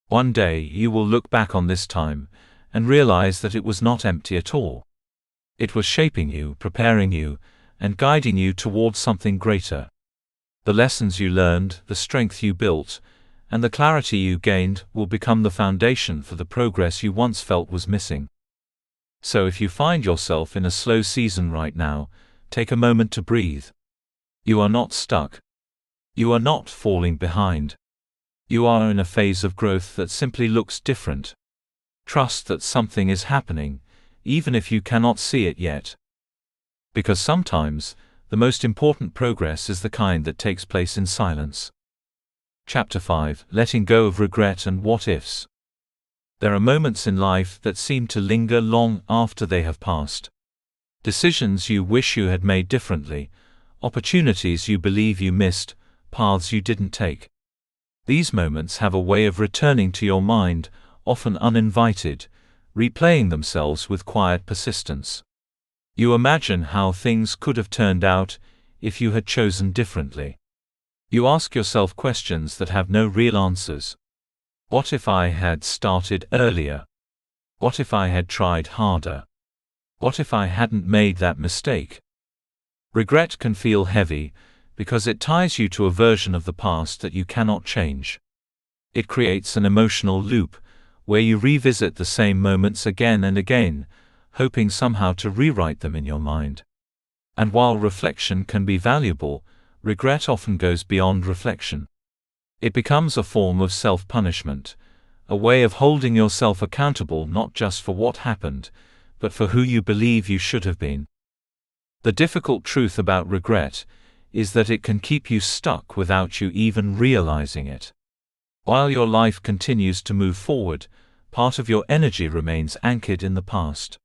One day you will look back on this time and realize that it was not empty at all. It was shaping you, preparing you, and guiding you towards something greater. The lessons you learned, the strength you built, and the clarity you gained will become the foundation for the progress you once felt was missing. So if you find yourself in a slow season right now, take a moment to breathe. You are not stuck. You are not falling behind. You are in a phase of growth that simply looks different. Trust that something is happening, even if you cannot see it yet. Because sometimes, the most important progress is the kind that takes place in silence. Chapter 5: Letting Go of Regret and What-Ifs. There are moments in life that seem to linger long after they have passed. Decisions you wish you had made differently, opportunities you believe you missed, paths you didn't take. These moments have a way of returning to your mind, often uninvited, replaying themselves with quiet persistence. You imagine how things could have turned out if you had chosen differently. You ask yourself questions that have no real answers. What if I had started earlier? What if I had tried harder? What if I hadn't made that mistake? Regret can feel heavy, because it ties you to a version of the past that you cannot change. It creates an emotional loop, where you revisit the same moments again and again, hoping somehow to rewrite them in your mind. And while reflection can be valuable, regret often goes beyond reflection. It becomes a form of self-punishment, a way of holding yourself accountable not just for what happened, but for who you believe you should have been. The difficult truth about regret is that it can keep you stuck without you even realizing it. While your life continues to move forward, part of your energy remains anchored in the past.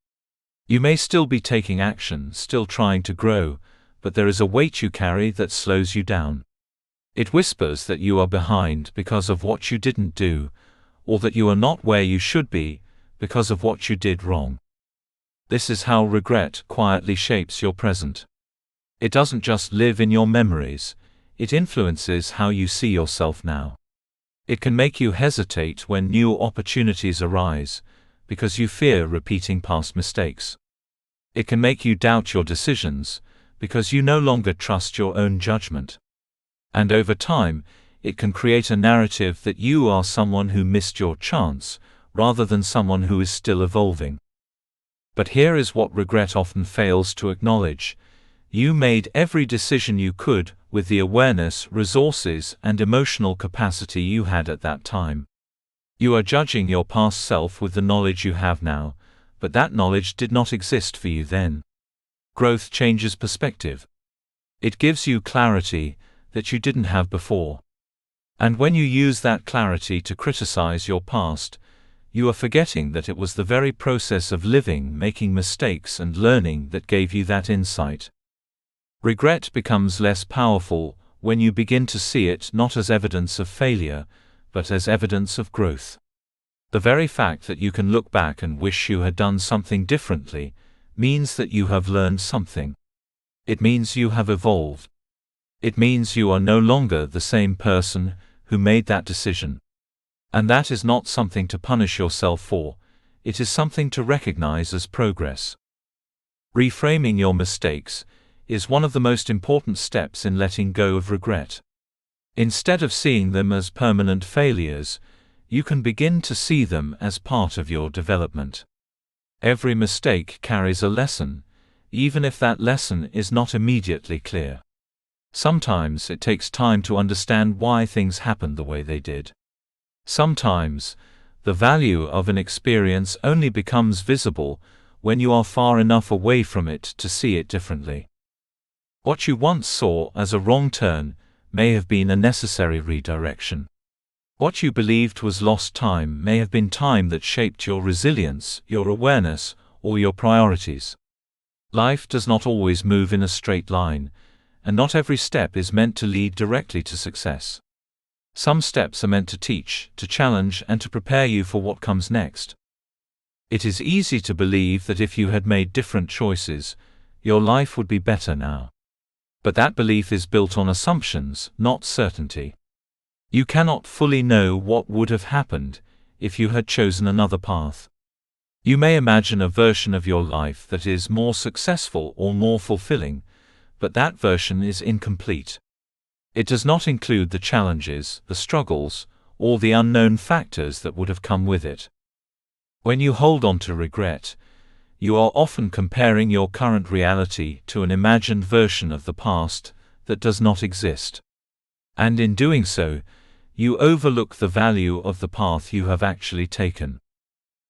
You may still be taking action, still trying to grow, but there is a weight you carry that slows you down. It whispers that you are behind because of what you didn't do, or that you are not where you should be because of what you did wrong. This is how regret quietly shapes your present. It doesn't just live in your memories, it influences how you see yourself now. It can make you hesitate when new opportunities arise, because you fear repeating past mistakes. It can make you doubt your decisions, because you no longer trust your own judgment. And over time, it can create a narrative that you are someone who missed your chance, rather than someone who is still evolving. But here is what regret often fails to acknowledge. You made every decision you could, with the awareness, resources, and emotional capacity you had at that time. You are judging your past self with the knowledge you have now, but that knowledge did not exist for you then. Growth changes perspective. It gives you clarity that you didn't have before. And when you use that clarity to criticize your past, you are forgetting that it was the very process of living, making mistakes, and learning that gave you that insight. Regret becomes less powerful when you begin to see it not as evidence of failure, but as evidence of growth. The very fact that you can look back and wish you had done something differently means that you have learned something. It means you have evolved. It means you are no longer the same person who made that decision. And that is not something to punish yourself for, it is something to recognize as progress. Reframing your mistakes is one of the most important steps in letting go of regret. Instead of seeing them as permanent failures, you can begin to see them as part of your development. Every mistake carries a lesson, even if that lesson is not immediately clear. Sometimes it takes time to understand why things happened the way they did. Sometimes, the value of an experience only becomes visible when you are far enough away from it to see it differently. What you once saw as a wrong turn may have been a necessary redirection. What you believed was lost time may have been time that shaped your resilience, your awareness, or your priorities. Life does not always move in a straight line, and not every step is meant to lead directly to success. Some steps are meant to teach, to challenge, and to prepare you for what comes next. It is easy to believe that if you had made different choices, your life would be better now. But that belief is built on assumptions, not certainty. You cannot fully know what would have happened if you had chosen another path. You may imagine a version of your life that is more successful or more fulfilling, but that version is incomplete. It does not include the challenges, the struggles, or the unknown factors that would have come with it. When you hold on to regret, you are often comparing your current reality to an imagined version of the past that does not exist. And in doing so, you overlook the value of the path you have actually taken.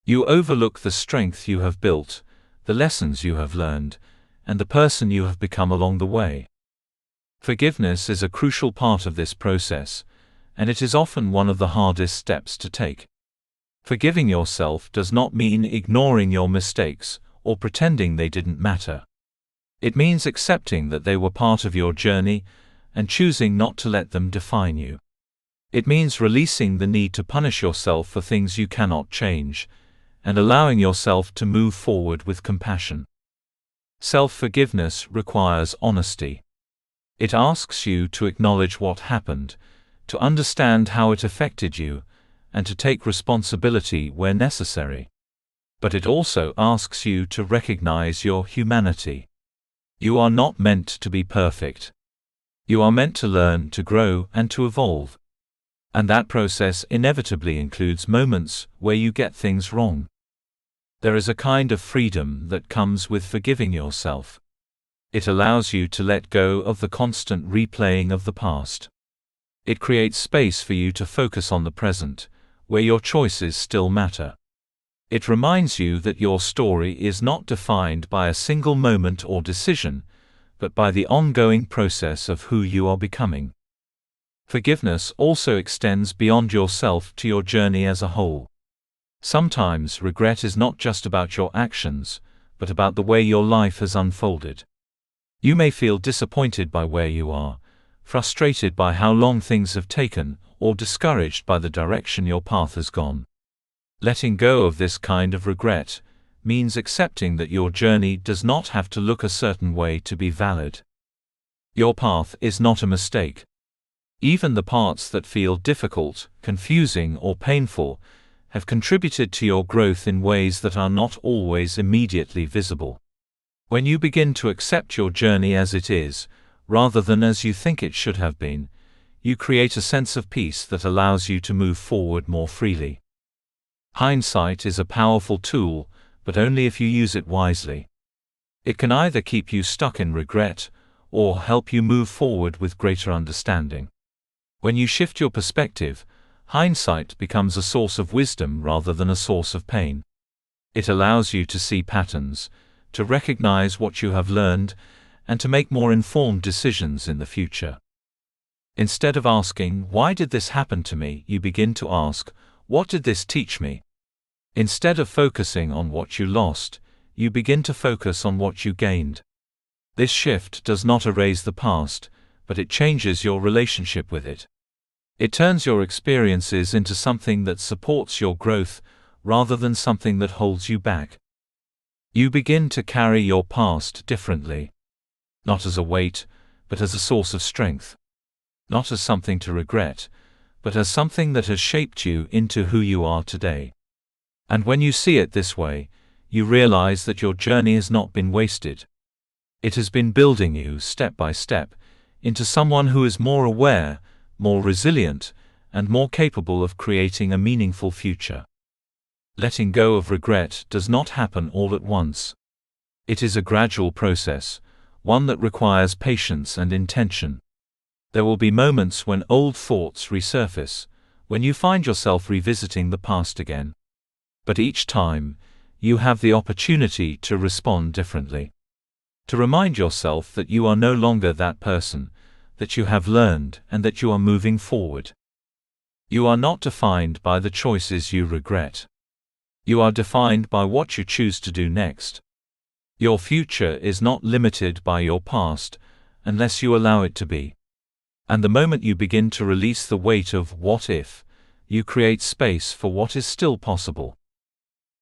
You overlook the strength you have built, the lessons you have learned, and the person you have become along the way. Forgiveness is a crucial part of this process, and it is often one of the hardest steps to take. Forgiving yourself does not mean ignoring your mistakes or pretending they didn't matter. It means accepting that they were part of your journey and choosing not to let them define you. It means releasing the need to punish yourself for things you cannot change, and allowing yourself to move forward with compassion. Self-forgiveness requires honesty. It asks you to acknowledge what happened, to understand how it affected you, and to take responsibility where necessary. But it also asks you to recognize your humanity. You are not meant to be perfect. You are meant to learn, to grow, and to evolve. And that process inevitably includes moments where you get things wrong. There is a kind of freedom that comes with forgiving yourself. It allows you to let go of the constant replaying of the past. It creates space for you to focus on the present, where your choices still matter. It reminds you that your story is not defined by a single moment or decision, but by the ongoing process of who you are becoming. Forgiveness also extends beyond yourself to your journey as a whole. Sometimes regret is not just about your actions, but about the way your life has unfolded. You may feel disappointed by where you are, frustrated by how long things have taken, or discouraged by the direction your path has gone. Letting go of this kind of regret means accepting that your journey does not have to look a certain way to be valid. Your path is not a mistake. Even the parts that feel difficult, confusing, or painful have contributed to your growth in ways that are not always immediately visible. When you begin to accept your journey as it is, rather than as you think it should have been, you create a sense of peace that allows you to move forward more freely. Hindsight is a powerful tool, but only if you use it wisely. It can either keep you stuck in regret, or help you move forward with greater understanding. When you shift your perspective, hindsight becomes a source of wisdom rather than a source of pain. It allows you to see patterns, to recognize what you have learned, and to make more informed decisions in the future. Instead of asking, "Why did this happen to me?" you begin to ask, "What did this teach me?" Instead of focusing on what you lost, you begin to focus on what you gained. This shift does not erase the past, but it changes your relationship with it. It turns your experiences into something that supports your growth, rather than something that holds you back. You begin to carry your past differently. Not as a weight, but as a source of strength. Not as something to regret, but as something that has shaped you into who you are today. And when you see it this way, you realize that your journey has not been wasted. It has been building you step by step into someone who is more aware, more resilient, and more capable of creating a meaningful future. Letting go of regret does not happen all at once. It is a gradual process, one that requires patience and intention. There will be moments when old thoughts resurface, when you find yourself revisiting the past again. But each time, you have the opportunity to respond differently. To remind yourself that you are no longer that person, that you have learned and that you are moving forward. You are not defined by the choices you regret. You are defined by what you choose to do next. Your future is not limited by your past, unless you allow it to be. And the moment you begin to release the weight of "what if," you create space for what is still possible.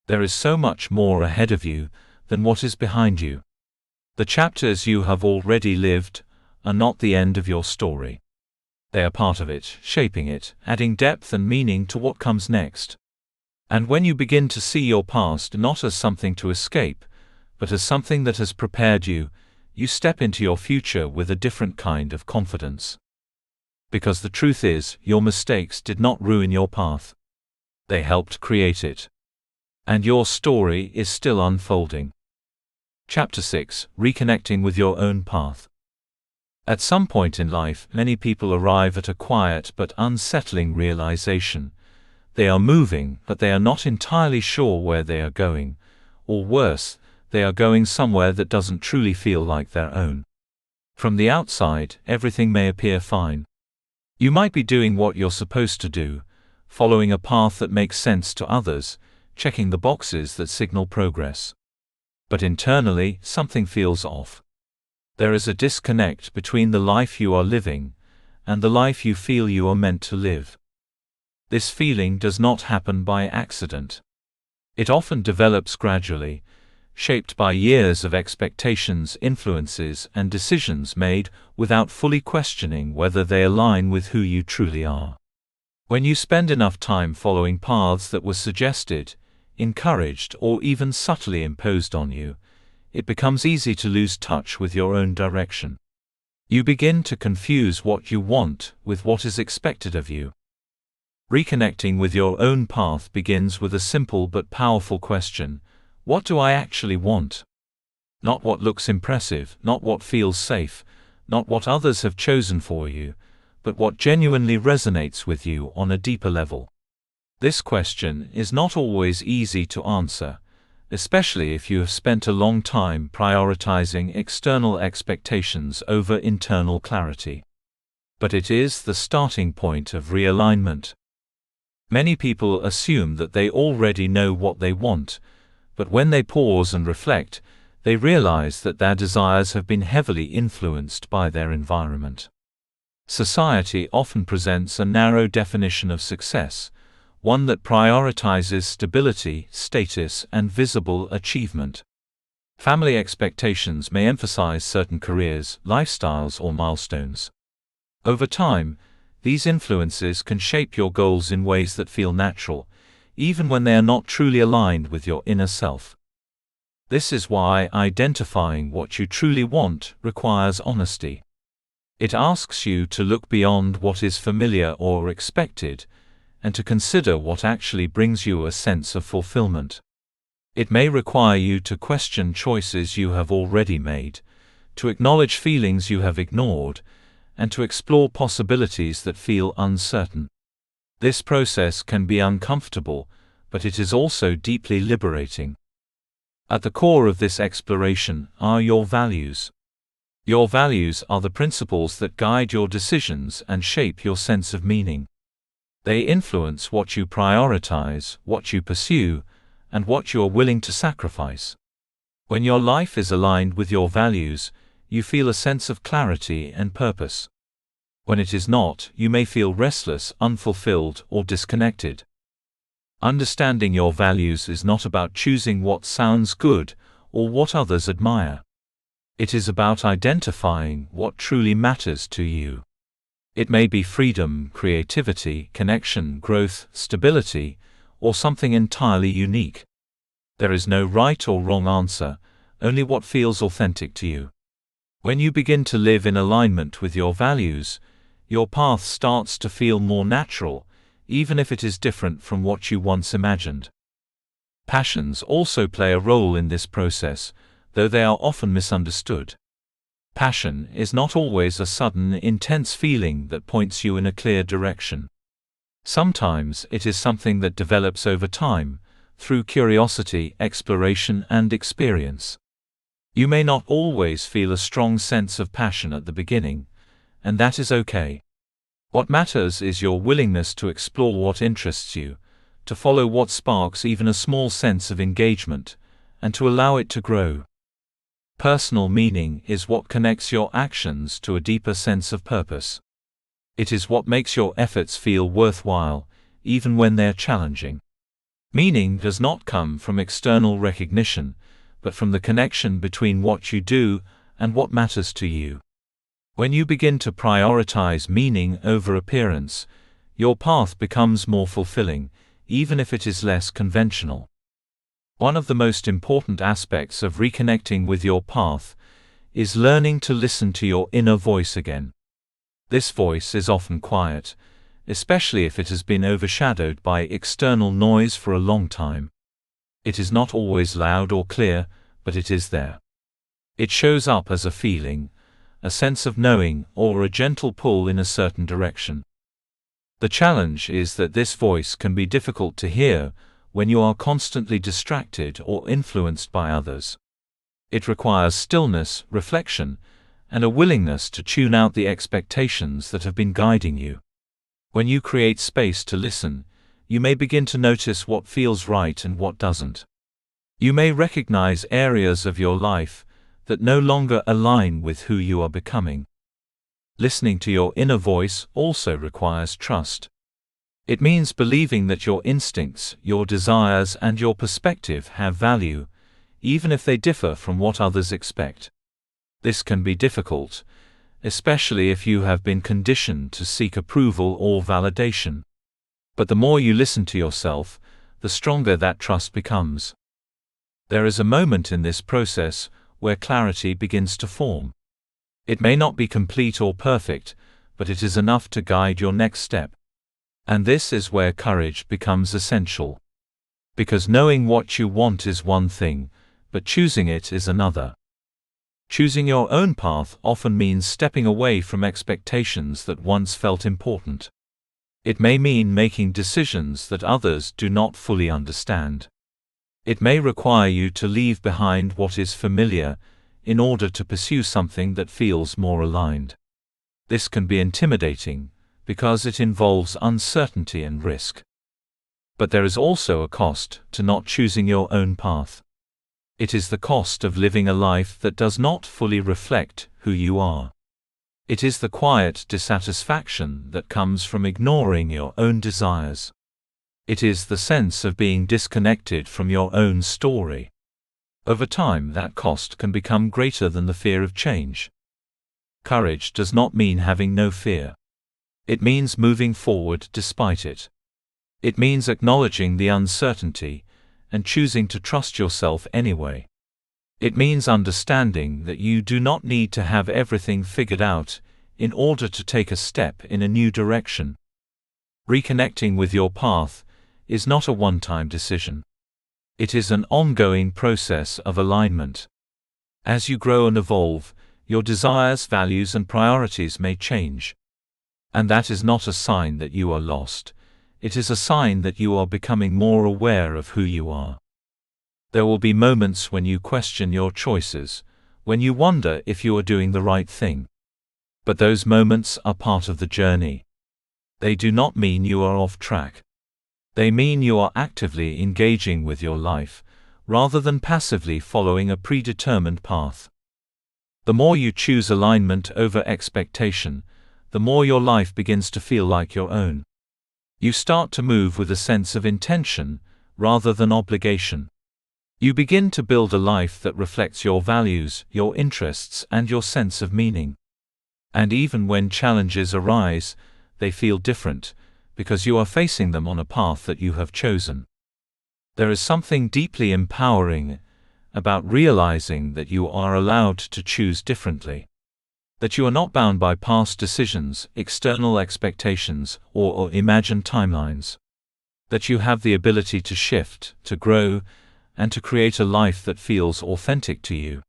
There is so much more ahead of you than what is behind you. The chapters you have already lived are not the end of your story. They are part of it, shaping it, adding depth and meaning to what comes next. And when you begin to see your past not as something to escape, but as something that has prepared you, you step into your future with a different kind of confidence. Because the truth is, your mistakes did not ruin your path. They helped create it. And your story is still unfolding. Chapter 6: Reconnecting with Your Own Path. At some point in life, many people arrive at a quiet but unsettling realization. They are moving, but they are not entirely sure where they are going. Or worse, they are going somewhere that doesn't truly feel like their own. From the outside, everything may appear fine. You might be doing what you're supposed to do, following a path that makes sense to others, checking the boxes that signal progress. But internally, something feels off. There is a disconnect between the life you are living and the life you feel you are meant to live. This feeling does not happen by accident. It often develops gradually, shaped by years of expectations, influences, and decisions made without fully questioning whether they align with who you truly are. When you spend enough time following paths that were suggested, encouraged, or even subtly imposed on you, it becomes easy to lose touch with your own direction. You begin to confuse what you want with what is expected of you. Reconnecting with your own path begins with a simple but powerful question: what do I actually want? Not what looks impressive, not what feels safe, not what others have chosen for you, but what genuinely resonates with you on a deeper level. This question is not always easy to answer, especially if you have spent a long time prioritizing external expectations over internal clarity. But it is the starting point of realignment. Many people assume that they already know what they want, but when they pause and reflect, they realize that their desires have been heavily influenced by their environment. Society often presents a narrow definition of success, one that prioritizes stability, status, and visible achievement. Family expectations may emphasize certain careers, lifestyles, or milestones. Over time, these influences can shape your goals in ways that feel natural, even when they are not truly aligned with your inner self. This is why identifying what you truly want requires honesty. It asks you to look beyond what is familiar or expected, and to consider what actually brings you a sense of fulfillment. It may require you to question choices you have already made, to acknowledge feelings you have ignored, and to explore possibilities that feel uncertain. This process can be uncomfortable, but it is also deeply liberating. At the core of this exploration are your values. Your values are the principles that guide your decisions and shape your sense of meaning. They influence what you prioritize, what you pursue, and what you are willing to sacrifice. When your life is aligned with your values, you feel a sense of clarity and purpose. When it is not, you may feel restless, unfulfilled, or disconnected. Understanding your values is not about choosing what sounds good or what others admire. It is about identifying what truly matters to you. It may be freedom, creativity, connection, growth, stability, or something entirely unique. There is no right or wrong answer, only what feels authentic to you. When you begin to live in alignment with your values, your path starts to feel more natural, even if it is different from what you once imagined. Passions also play a role in this process, though they are often misunderstood. Passion is not always a sudden, intense feeling that points you in a clear direction. Sometimes it is something that develops over time, through curiosity, exploration, and experience. You may not always feel a strong sense of passion at the beginning, and that is okay. What matters is your willingness to explore what interests you, to follow what sparks even a small sense of engagement, and to allow it to grow. Personal meaning is what connects your actions to a deeper sense of purpose. It is what makes your efforts feel worthwhile, even when they are challenging. Meaning does not come from external recognition, but from the connection between what you do and what matters to you. When you begin to prioritize meaning over appearance, your path becomes more fulfilling, even if it is less conventional. One of the most important aspects of reconnecting with your path is learning to listen to your inner voice again. This voice is often quiet, especially if it has been overshadowed by external noise for a long time. It is not always loud or clear, but it is there. It shows up as a feeling, a sense of knowing, or a gentle pull in a certain direction. The challenge is that this voice can be difficult to hear when you are constantly distracted or influenced by others. It requires stillness, reflection, and a willingness to tune out the expectations that have been guiding you. When you create space to listen, you may begin to notice what feels right and what doesn't. You may recognize areas of your life that no longer align with who you are becoming. Listening to your inner voice also requires trust. It means believing that your instincts, your desires, and your perspective have value, even if they differ from what others expect. This can be difficult, especially if you have been conditioned to seek approval or validation. But the more you listen to yourself, the stronger that trust becomes. There is a moment in this process where clarity begins to form. It may not be complete or perfect, but it is enough to guide your next step. And this is where courage becomes essential. Because knowing what you want is one thing, but choosing it is another. Choosing your own path often means stepping away from expectations that once felt important. It may mean making decisions that others do not fully understand. It may require you to leave behind what is familiar in order to pursue something that feels more aligned. This can be intimidating, because it involves uncertainty and risk. But there is also a cost to not choosing your own path. It is the cost of living a life that does not fully reflect who you are. It is the quiet dissatisfaction that comes from ignoring your own desires. It is the sense of being disconnected from your own story. Over time, that cost can become greater than the fear of change. Courage does not mean having no fear. It means moving forward despite it. It means acknowledging the uncertainty and choosing to trust yourself anyway. It means understanding that you do not need to have everything figured out in order to take a step in a new direction. Reconnecting with your path is not a one-time decision. It is an ongoing process of alignment. As you grow and evolve, your desires, values, and priorities may change. And that is not a sign that you are lost. It is a sign that you are becoming more aware of who you are. There will be moments when you question your choices, when you wonder if you are doing the right thing. But those moments are part of the journey. They do not mean you are off track. They mean you are actively engaging with your life, rather than passively following a predetermined path. The more you choose alignment over expectation, the more your life begins to feel like your own. You start to move with a sense of intention, rather than obligation. You begin to build a life that reflects your values, your interests, and your sense of meaning. And even when challenges arise, they feel different, because you are facing them on a path that you have chosen. There is something deeply empowering about realizing that you are allowed to choose differently. That you are not bound by past decisions, external expectations, or imagined timelines. That you have the ability to shift, to grow, and to create a life that feels authentic to you.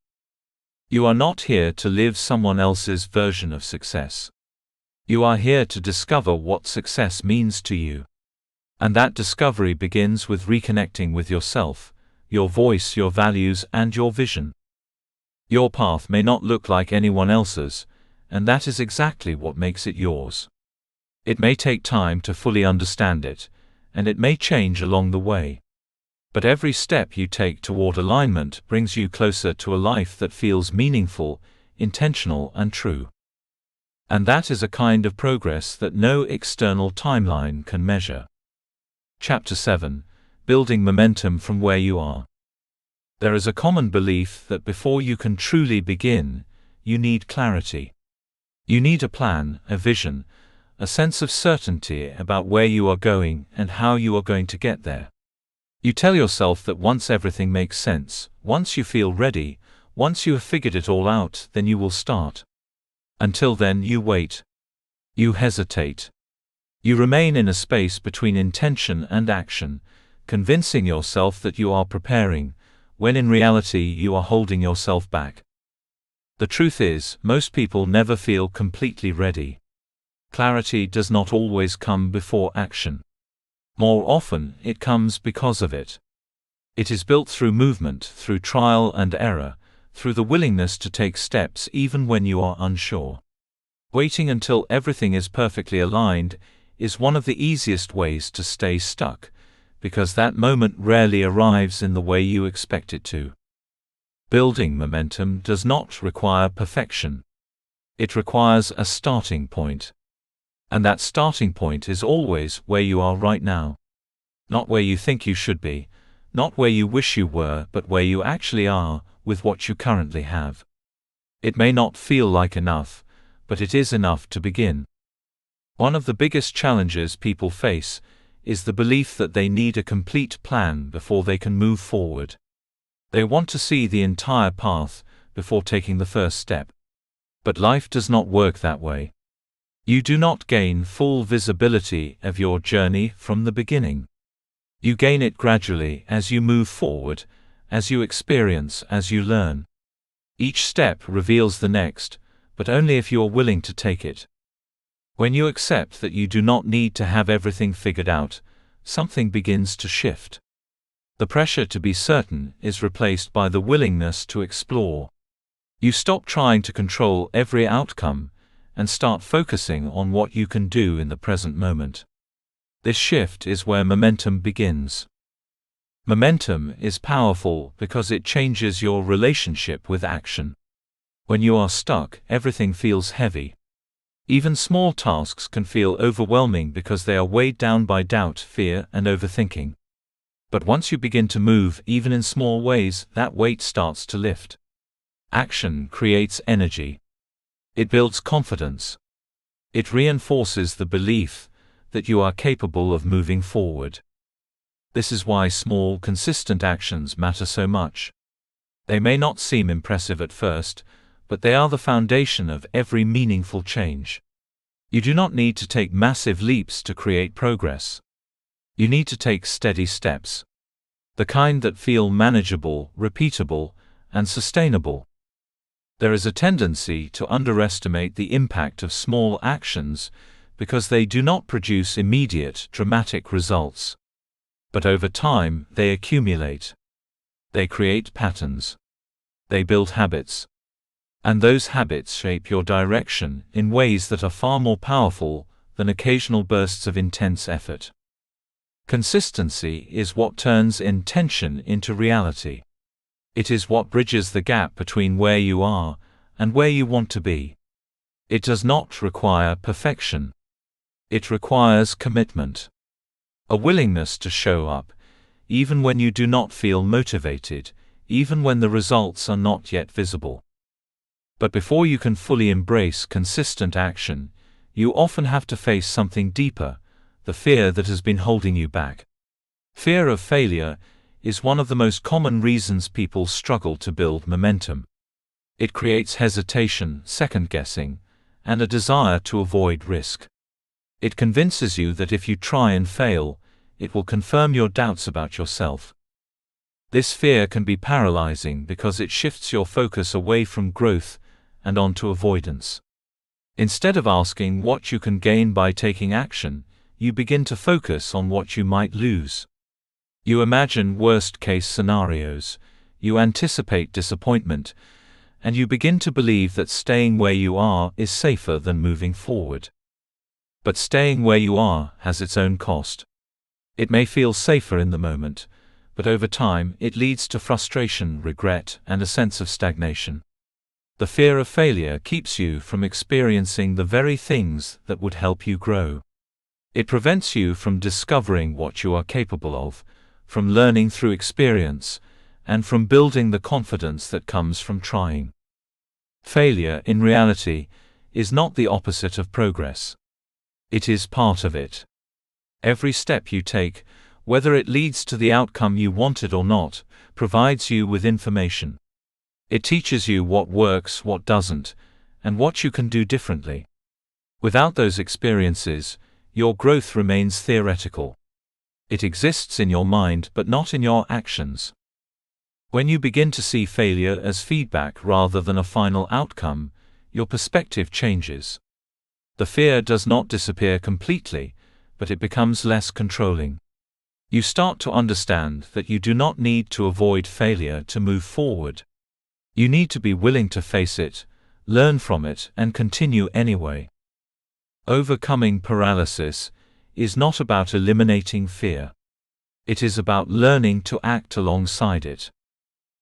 You are not here to live someone else's version of success. You are here to discover what success means to you. And that discovery begins with reconnecting with yourself, your voice, your values, and your vision. Your path may not look like anyone else's, and that is exactly what makes it yours. It may take time to fully understand it, and it may change along the way. But every step you take toward alignment brings you closer to a life that feels meaningful, intentional, and true. And that is a kind of progress that no external timeline can measure. Chapter 7: Building Momentum from Where You Are. There is a common belief that before you can truly begin, you need clarity. You need a plan, a vision, a sense of certainty about where you are going and how you are going to get there. You tell yourself that once everything makes sense, once you feel ready, once you have figured it all out, then you will start. Until then, you wait. You hesitate. You remain in a space between intention and action, convincing yourself that you are preparing, when in reality you are holding yourself back. The truth is, most people never feel completely ready. Clarity does not always come before action. More often, it comes because of it. It is built through movement, through trial and error, through the willingness to take steps even when you are unsure. Waiting until everything is perfectly aligned is one of the easiest ways to stay stuck, because that moment rarely arrives in the way you expect it to. Building momentum does not require perfection. It requires a starting point. And that starting point is always where you are right now. Not where you think you should be, not where you wish you were, but where you actually are, with what you currently have. It may not feel like enough, but it is enough to begin. One of the biggest challenges people face is the belief that they need a complete plan before they can move forward. They want to see the entire path before taking the first step. But life does not work that way. You do not gain full visibility of your journey from the beginning. You gain it gradually as you move forward, as you experience, as you learn. Each step reveals the next, but only if you are willing to take it. When you accept that you do not need to have everything figured out, something begins to shift. The pressure to be certain is replaced by the willingness to explore. You stop trying to control every outcome and start focusing on what you can do in the present moment. This shift is where momentum begins. Momentum is powerful because it changes your relationship with action. When you are stuck, everything feels heavy. Even small tasks can feel overwhelming because they are weighed down by doubt, fear, and overthinking. But once you begin to move, even in small ways, that weight starts to lift. Action creates energy. It builds confidence. It reinforces the belief that you are capable of moving forward. This is why small, consistent actions matter so much. They may not seem impressive at first, but they are the foundation of every meaningful change. You do not need to take massive leaps to create progress. You need to take steady steps. The kind that feel manageable, repeatable, and sustainable. There is a tendency to underestimate the impact of small actions because they do not produce immediate, dramatic results. But over time, they accumulate. They create patterns. They build habits. And those habits shape your direction in ways that are far more powerful than occasional bursts of intense effort. Consistency is what turns intention into reality. It is what bridges the gap between where you are and where you want to be. It does not require perfection. It requires commitment. A willingness to show up, even when you do not feel motivated, even when the results are not yet visible. But before you can fully embrace consistent action, you often have to face something deeper, the fear that has been holding you back. Fear of failure is one of the most common reasons people struggle to build momentum. It creates hesitation, second-guessing, and a desire to avoid risk. It convinces you that if you try and fail, it will confirm your doubts about yourself. This fear can be paralyzing because it shifts your focus away from growth and onto avoidance. Instead of asking what you can gain by taking action, you begin to focus on what you might lose. You imagine worst-case scenarios, you anticipate disappointment, and you begin to believe that staying where you are is safer than moving forward. But staying where you are has its own cost. It may feel safer in the moment, but over time it leads to frustration, regret, and a sense of stagnation. The fear of failure keeps you from experiencing the very things that would help you grow. It prevents you from discovering what you are capable of, from learning through experience, and from building the confidence that comes from trying. Failure, in reality, is not the opposite of progress. It is part of it. Every step you take, whether it leads to the outcome you wanted or not, provides you with information. It teaches you what works, what doesn't, and what you can do differently. Without those experiences, your growth remains theoretical. It exists in your mind but not in your actions. When you begin to see failure as feedback rather than a final outcome, your perspective changes. The fear does not disappear completely, but it becomes less controlling. You start to understand that you do not need to avoid failure to move forward. You need to be willing to face it, learn from it, and continue anyway. Overcoming paralysis is not about eliminating fear. It is about learning to act alongside it.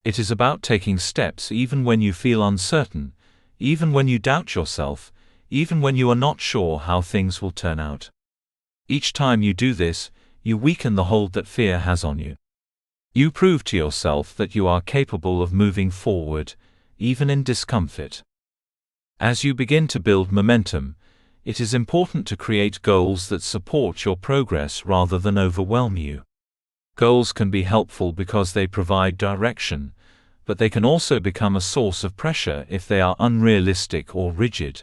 It is about taking steps even when you feel uncertain, even when you doubt yourself, even when you are not sure how things will turn out. Each time you do this, you weaken the hold that fear has on you. You prove to yourself that you are capable of moving forward, even in discomfort. As you begin to build momentum, it is important to create goals that support your progress rather than overwhelm you. Goals can be helpful because they provide direction, but they can also become a source of pressure if they are unrealistic or rigid.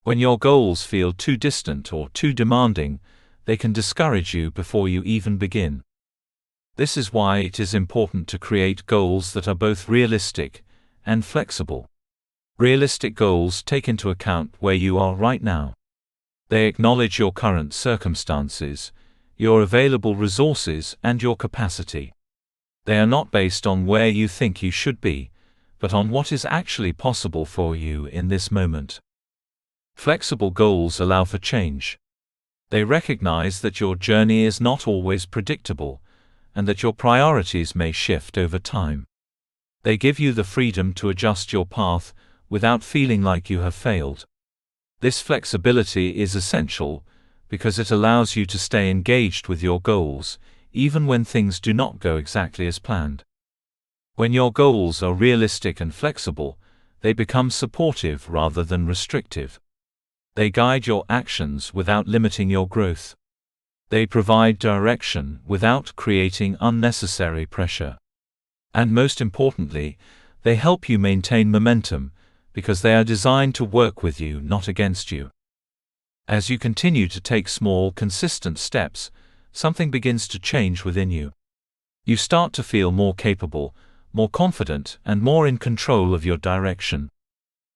When your goals feel too distant or too demanding, they can discourage you before you even begin. This is why it is important to create goals that are both realistic and flexible. Realistic goals take into account where you are right now. They acknowledge your current circumstances, your available resources, and your capacity. They are not based on where you think you should be, but on what is actually possible for you in this moment. Flexible goals allow for change. They recognize that your journey is not always predictable, and that your priorities may shift over time. They give you the freedom to adjust your path without feeling like you have failed. This flexibility is essential because it allows you to stay engaged with your goals, even when things do not go exactly as planned. When your goals are realistic and flexible, they become supportive rather than restrictive. They guide your actions without limiting your growth. They provide direction without creating unnecessary pressure. And most importantly, they help you maintain momentum because they are designed to work with you, not against you. As you continue to take small, consistent steps, something begins to change within you. You start to feel more capable, more confident, and more in control of your direction.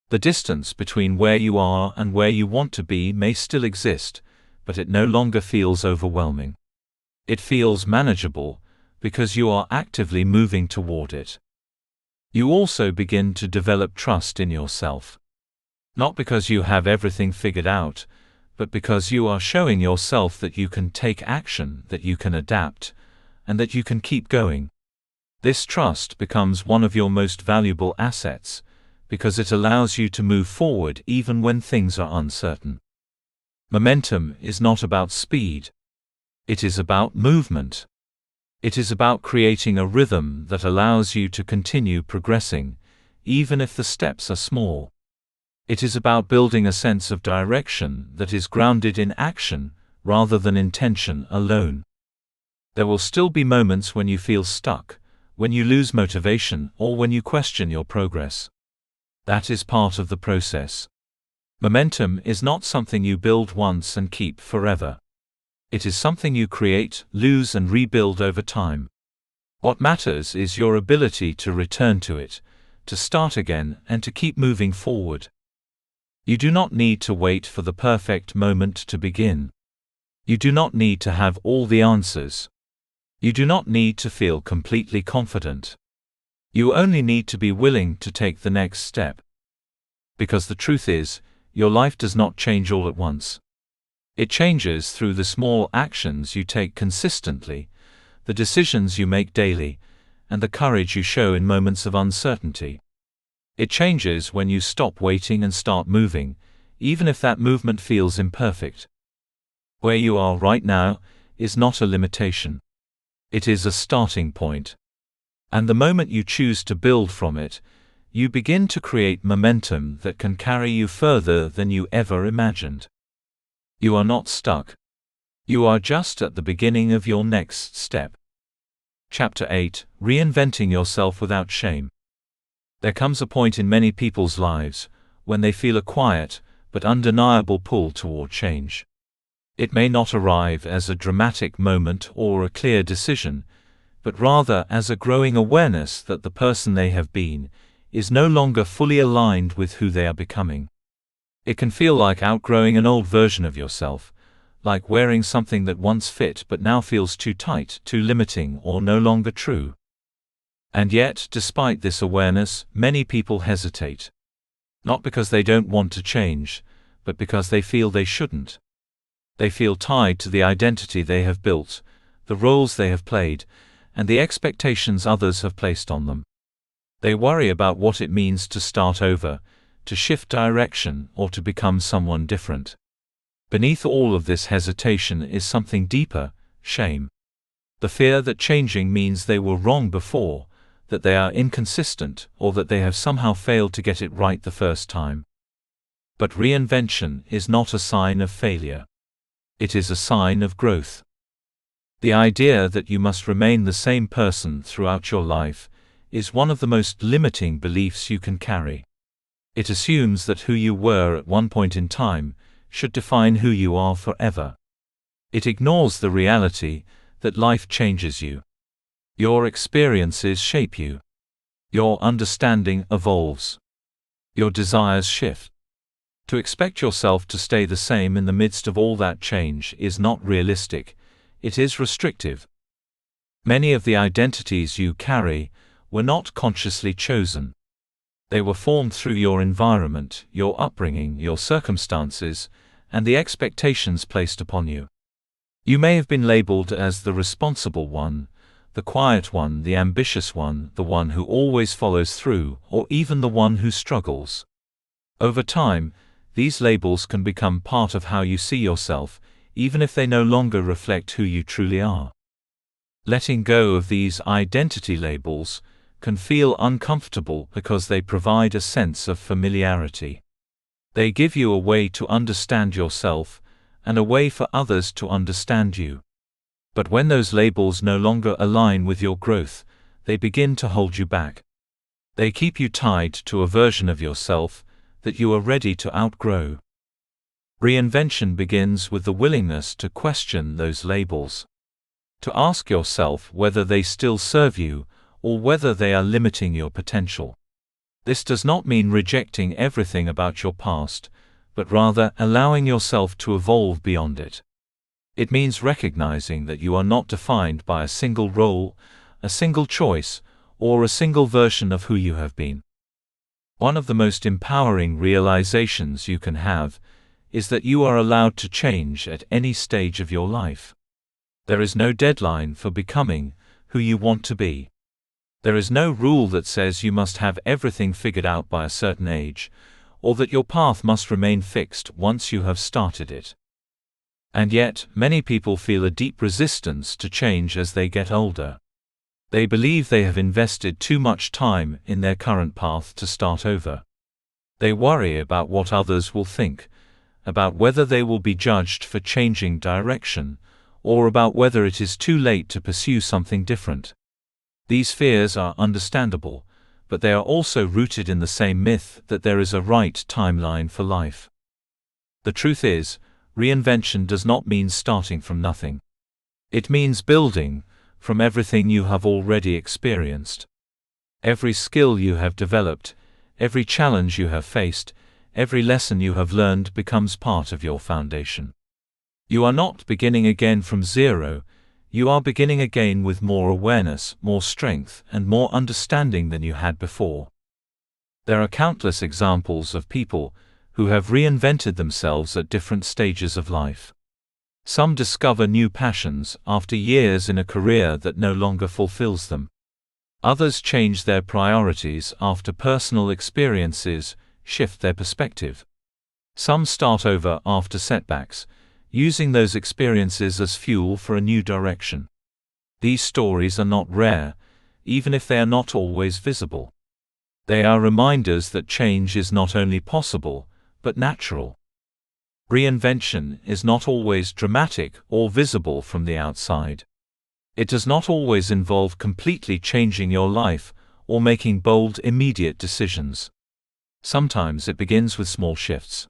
The distance between where you are and where you want to be may still exist, but it no longer feels overwhelming. It feels manageable, because you are actively moving toward it. You also begin to develop trust in yourself. Not because you have everything figured out, but because you are showing yourself that you can take action, that you can adapt, and that you can keep going. This trust becomes one of your most valuable assets, because it allows you to move forward even when things are uncertain. Momentum is not about speed. It is about movement. It is about creating a rhythm that allows you to continue progressing, even if the steps are small. It is about building a sense of direction that is grounded in action rather than intention alone. There will still be moments when you feel stuck, when you lose motivation, or when you question your progress. That is part of the process. Momentum is not something you build once and keep forever. It is something you create, lose, and rebuild over time. What matters is your ability to return to it, to start again, and to keep moving forward. You do not need to wait for the perfect moment to begin. You do not need to have all the answers. You do not need to feel completely confident. You only need to be willing to take the next step. Because the truth is, your life does not change all at once. It changes through the small actions you take consistently, the decisions you make daily, and the courage you show in moments of uncertainty. It changes when you stop waiting and start moving, even if that movement feels imperfect. Where you are right now is not a limitation. It is a starting point. And the moment you choose to build from it, you begin to create momentum that can carry you further than you ever imagined. You are not stuck. You are just at the beginning of your next step. Chapter 8: Reinventing Yourself Without Shame. There comes a point in many people's lives when they feel a quiet but undeniable pull toward change. It may not arrive as a dramatic moment or a clear decision, but rather as a growing awareness that the person they have been is no longer fully aligned with who they are becoming. It can feel like outgrowing an old version of yourself, like wearing something that once fit but now feels too tight, too limiting, or no longer true. And yet, despite this awareness, many people hesitate. Not because they don't want to change, but because they feel they shouldn't. They feel tied to the identity they have built, the roles they have played, and the expectations others have placed on them. They worry about what it means to start over, to shift direction, or to become someone different. Beneath all of this hesitation is something deeper: shame. The fear that changing means they were wrong before, that they are inconsistent, or that they have somehow failed to get it right the first time. But reinvention is not a sign of failure. It is a sign of growth. The idea that you must remain the same person throughout your life is one of the most limiting beliefs you can carry. It assumes that who you were at one point in time should define who you are forever. It ignores the reality that life changes you. Your experiences shape you. Your understanding evolves. Your desires shift. To expect yourself to stay the same in the midst of all that change is not realistic. It is restrictive. Many of the identities you carry were not consciously chosen. They were formed through your environment, your upbringing, your circumstances, and the expectations placed upon you. You may have been labeled as the responsible one, the quiet one, the ambitious one, the one who always follows through, or even the one who struggles. Over time, these labels can become part of how you see yourself, even if they no longer reflect who you truly are. Letting go of these identity labels can feel uncomfortable because they provide a sense of familiarity. They give you a way to understand yourself, and a way for others to understand you. But when those labels no longer align with your growth, they begin to hold you back. They keep you tied to a version of yourself that you are ready to outgrow. Reinvention begins with the willingness to question those labels. To ask yourself whether they still serve you, or whether they are limiting your potential. This does not mean rejecting everything about your past, but rather allowing yourself to evolve beyond it. It means recognizing that you are not defined by a single role, a single choice, or a single version of who you have been. One of the most empowering realizations you can have is that you are allowed to change at any stage of your life. There is no deadline for becoming who you want to be. There is no rule that says you must have everything figured out by a certain age, or that your path must remain fixed once you have started it. And yet, many people feel a deep resistance to change as they get older. They believe they have invested too much time in their current path to start over. They worry about what others will think, about whether they will be judged for changing direction, or about whether it is too late to pursue something different. These fears are understandable, but they are also rooted in the same myth that there is a right timeline for life. The truth is, reinvention does not mean starting from nothing. It means building from everything you have already experienced. Every skill you have developed, every challenge you have faced, every lesson you have learned becomes part of your foundation. You are not beginning again from zero, you are beginning again with more awareness, more strength, and more understanding than you had before. There are countless examples of people who have reinvented themselves at different stages of life. Some discover new passions after years in a career that no longer fulfills them. Others change their priorities after personal experiences shift their perspective. Some start over after setbacks, using those experiences as fuel for a new direction. These stories are not rare, even if they are not always visible. They are reminders that change is not only possible, but natural. Reinvention is not always dramatic or visible from the outside. It does not always involve completely changing your life or making bold, immediate decisions. Sometimes it begins with small shifts.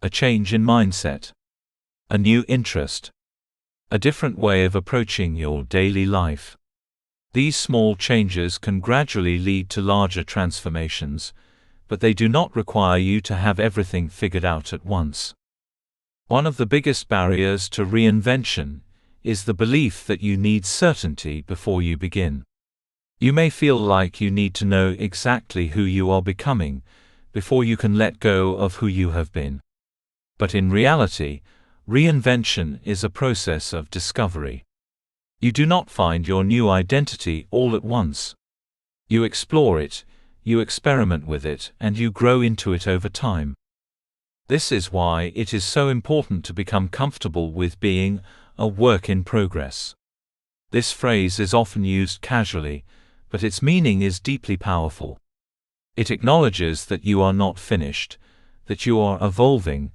A change in mindset. A new interest. A different way of approaching your daily life. These small changes can gradually lead to larger transformations, but they do not require you to have everything figured out at once. One of the biggest barriers to reinvention is the belief that you need certainty before you begin. You may feel like you need to know exactly who you are becoming before you can let go of who you have been. But in reality, reinvention is a process of discovery. You do not find your new identity all at once. You explore it, you experiment with it, and you grow into it over time. This is why it is so important to become comfortable with being a work in progress. This phrase is often used casually, but its meaning is deeply powerful. It acknowledges that you are not finished, that you are evolving,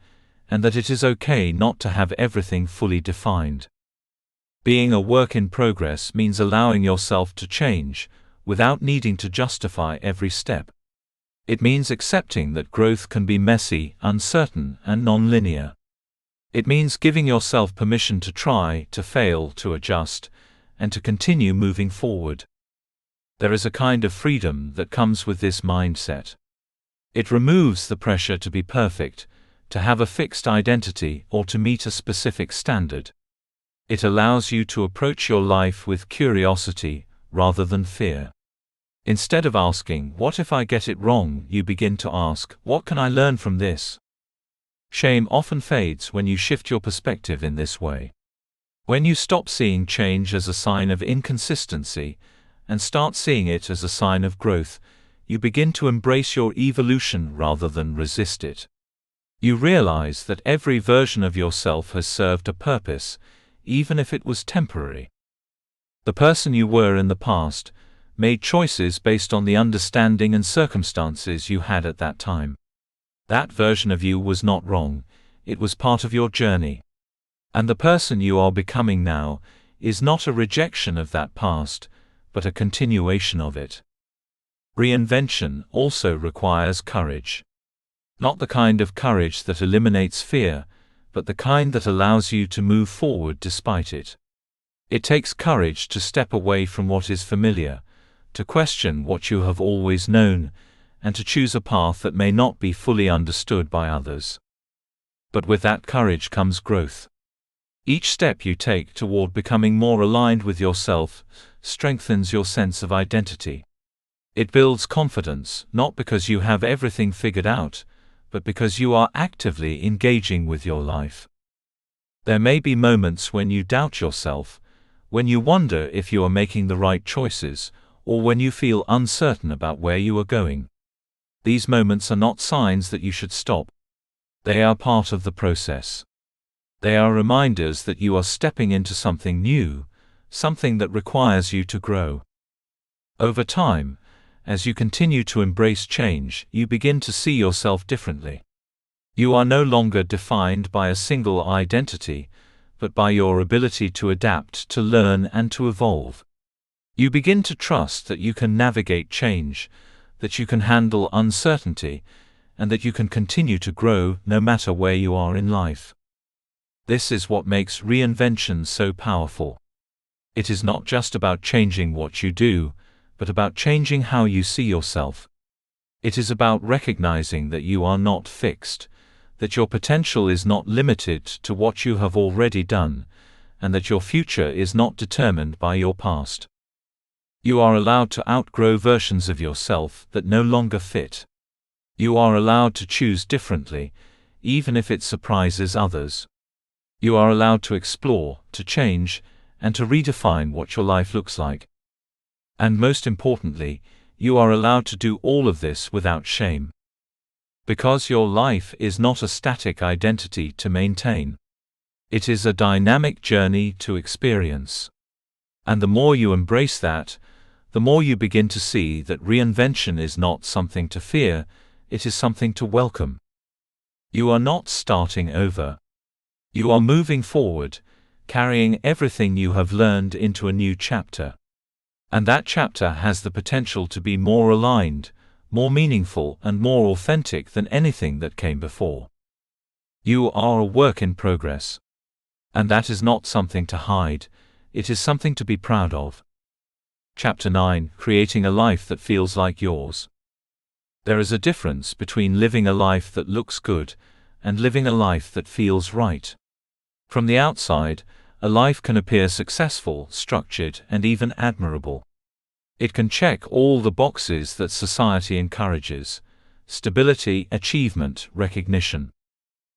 and that it is okay not to have everything fully defined. Being a work in progress means allowing yourself to change, without needing to justify every step. It means accepting that growth can be messy, uncertain, and non-linear. It means giving yourself permission to try, to fail, to adjust, and to continue moving forward. There is a kind of freedom that comes with this mindset. It removes the pressure to be perfect, to have a fixed identity, or to meet a specific standard. It allows you to approach your life with curiosity, rather than fear. Instead of asking, "What if I get it wrong?" you begin to ask, "What can I learn from this?" Shame often fades when you shift your perspective in this way. When you stop seeing change as a sign of inconsistency, and start seeing it as a sign of growth, you begin to embrace your evolution rather than resist it. You realize that every version of yourself has served a purpose, even if it was temporary. The person you were in the past made choices based on the understanding and circumstances you had at that time. That version of you was not wrong, it was part of your journey. And the person you are becoming now is not a rejection of that past, but a continuation of it. Reinvention also requires courage. Not the kind of courage that eliminates fear, but the kind that allows you to move forward despite it. It takes courage to step away from what is familiar, to question what you have always known, and to choose a path that may not be fully understood by others. But with that courage comes growth. Each step you take toward becoming more aligned with yourself strengthens your sense of identity. It builds confidence, not because you have everything figured out, but because you are actively engaging with your life. There may be moments when you doubt yourself, when you wonder if you are making the right choices, or when you feel uncertain about where you are going. These moments are not signs that you should stop. They are part of the process. They are reminders that you are stepping into something new, something that requires you to grow. Over time, as you continue to embrace change, you begin to see yourself differently. You are no longer defined by a single identity, but by your ability to adapt, to learn, and to evolve. You begin to trust that you can navigate change, that you can handle uncertainty, and that you can continue to grow no matter where you are in life. This is what makes reinvention so powerful. It is not just about changing what you do, but about changing how you see yourself. It is about recognizing that you are not fixed, that your potential is not limited to what you have already done, and that your future is not determined by your past. You are allowed to outgrow versions of yourself that no longer fit. You are allowed to choose differently, even if it surprises others. You are allowed to explore, to change, and to redefine what your life looks like. And most importantly, you are allowed to do all of this without shame. Because your life is not a static identity to maintain. It is a dynamic journey to experience. And the more you embrace that, the more you begin to see that reinvention is not something to fear, it is something to welcome. You are not starting over. You are moving forward, carrying everything you have learned into a new chapter. And that chapter has the potential to be more aligned, more meaningful, and more authentic than anything that came before. You are a work in progress. And that is not something to hide, it is something to be proud of. Chapter 9: Creating a Life That Feels Like Yours. There is a difference between living a life that looks good and living a life that feels right. From the outside, a life can appear successful, structured, and even admirable. It can check all the boxes that society encourages: stability, achievement, recognition.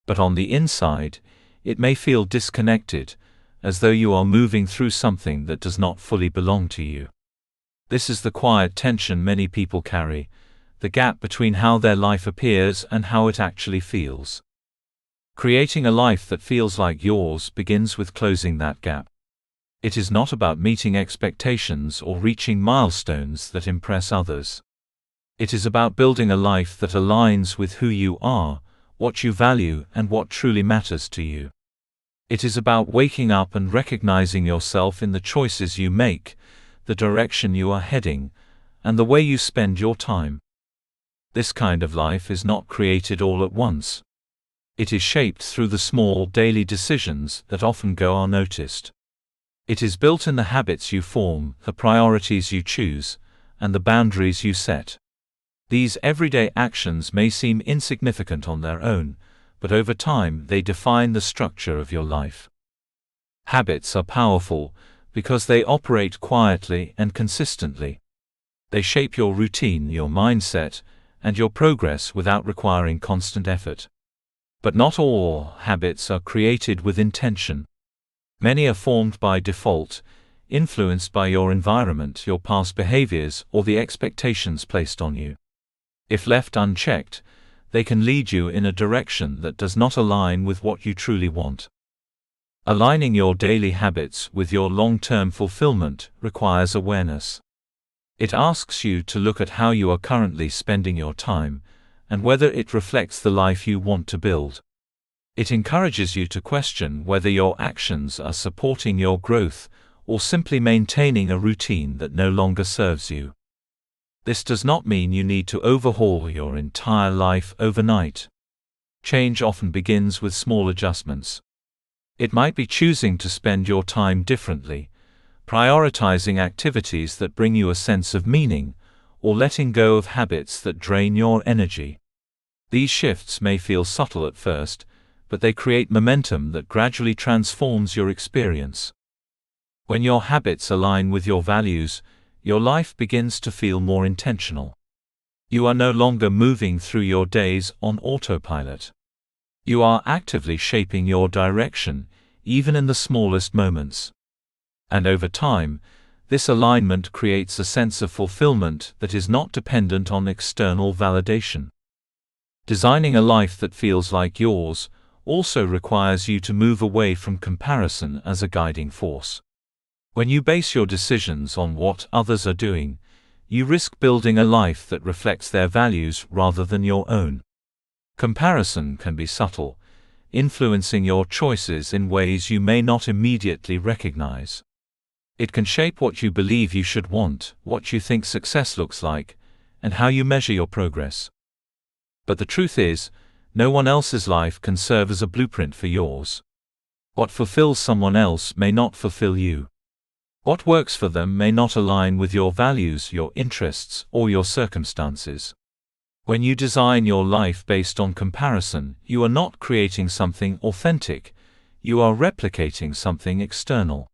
But on the inside, it may feel disconnected, as though you are moving through something that does not fully belong to you. This is the quiet tension many people carry, the gap between how their life appears and how it actually feels. Creating a life that feels like yours begins with closing that gap. It is not about meeting expectations or reaching milestones that impress others. It is about building a life that aligns with who you are, what you value, and what truly matters to you. It is about waking up and recognizing yourself in the choices you make, the direction you are heading, and the way you spend your time. This kind of life is not created all at once. It is shaped through the small daily decisions that often go unnoticed. It is built in the habits you form, the priorities you choose, and the boundaries you set. These everyday actions may seem insignificant on their own, but over time they define the structure of your life. Habits are powerful because they operate quietly and consistently. They shape your routine, your mindset, and your progress without requiring constant effort. But not all habits are created with intention. Many are formed by default, influenced by your environment, your past behaviors, or the expectations placed on you. If left unchecked, they can lead you in a direction that does not align with what you truly want. Aligning your daily habits with your long-term fulfillment requires awareness. It asks you to look at how you are currently spending your time, and whether it reflects the life you want to build. It encourages you to question whether your actions are supporting your growth, or simply maintaining a routine that no longer serves you. This does not mean you need to overhaul your entire life overnight. Change often begins with small adjustments. It might be choosing to spend your time differently, prioritizing activities that bring you a sense of meaning, or letting go of habits that drain your energy. These shifts may feel subtle at first, but they create momentum that gradually transforms your experience. When your habits align with your values, your life begins to feel more intentional. You are no longer moving through your days on autopilot. You are actively shaping your direction, even in the smallest moments. And over time, this alignment creates a sense of fulfillment that is not dependent on external validation. Designing a life that feels like yours also requires you to move away from comparison as a guiding force. When you base your decisions on what others are doing, you risk building a life that reflects their values rather than your own. Comparison can be subtle, influencing your choices in ways you may not immediately recognize. It can shape what you believe you should want, what you think success looks like, and how you measure your progress. But the truth is, no one else's life can serve as a blueprint for yours. What fulfills someone else may not fulfill you. What works for them may not align with your values, your interests, or your circumstances. When you design your life based on comparison, you are not creating something authentic, you are replicating something external.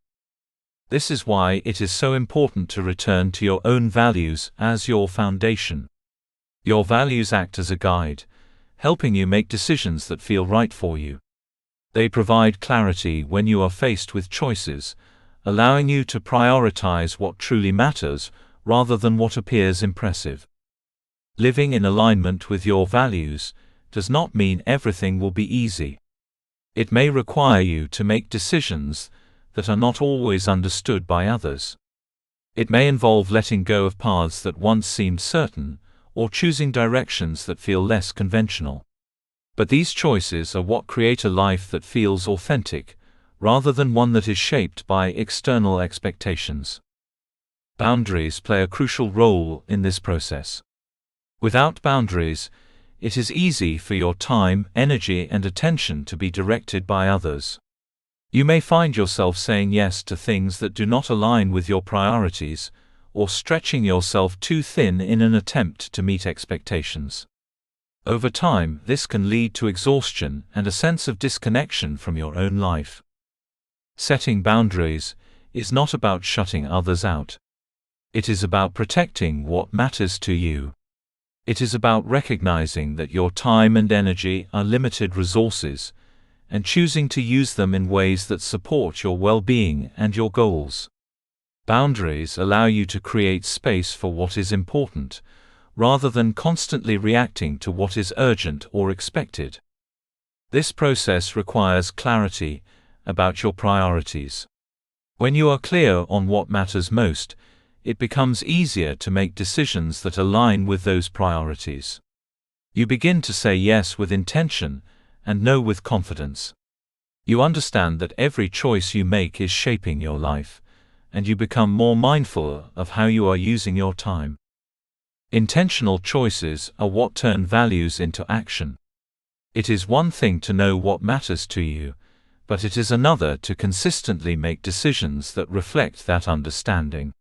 This is why it is so important to return to your own values as your foundation. Your values act as a guide, helping you make decisions that feel right for you. They provide clarity when you are faced with choices, allowing you to prioritize what truly matters rather than what appears impressive. Living in alignment with your values does not mean everything will be easy. It may require you to make decisions that are not always understood by others. It may involve letting go of paths that once seemed certain, or choosing directions that feel less conventional. But these choices are what create a life that feels authentic, rather than one that is shaped by external expectations. Boundaries play a crucial role in this process. Without boundaries, it is easy for your time, energy, and attention to be directed by others. You may find yourself saying yes to things that do not align with your priorities, or stretching yourself too thin in an attempt to meet expectations. Over time, this can lead to exhaustion and a sense of disconnection from your own life. Setting boundaries is not about shutting others out. It is about protecting what matters to you. It is about recognizing that your time and energy are limited resources, and choosing to use them in ways that support your well-being and your goals. Boundaries allow you to create space for what is important, rather than constantly reacting to what is urgent or expected. This process requires clarity about your priorities. When you are clear on what matters most, it becomes easier to make decisions that align with those priorities. You begin to say yes with intention and no with confidence. You understand that every choice you make is shaping your life, and you become more mindful of how you are using your time. Intentional choices are what turn values into action. It is one thing to know what matters to you, but it is another to consistently make decisions that reflect that understanding.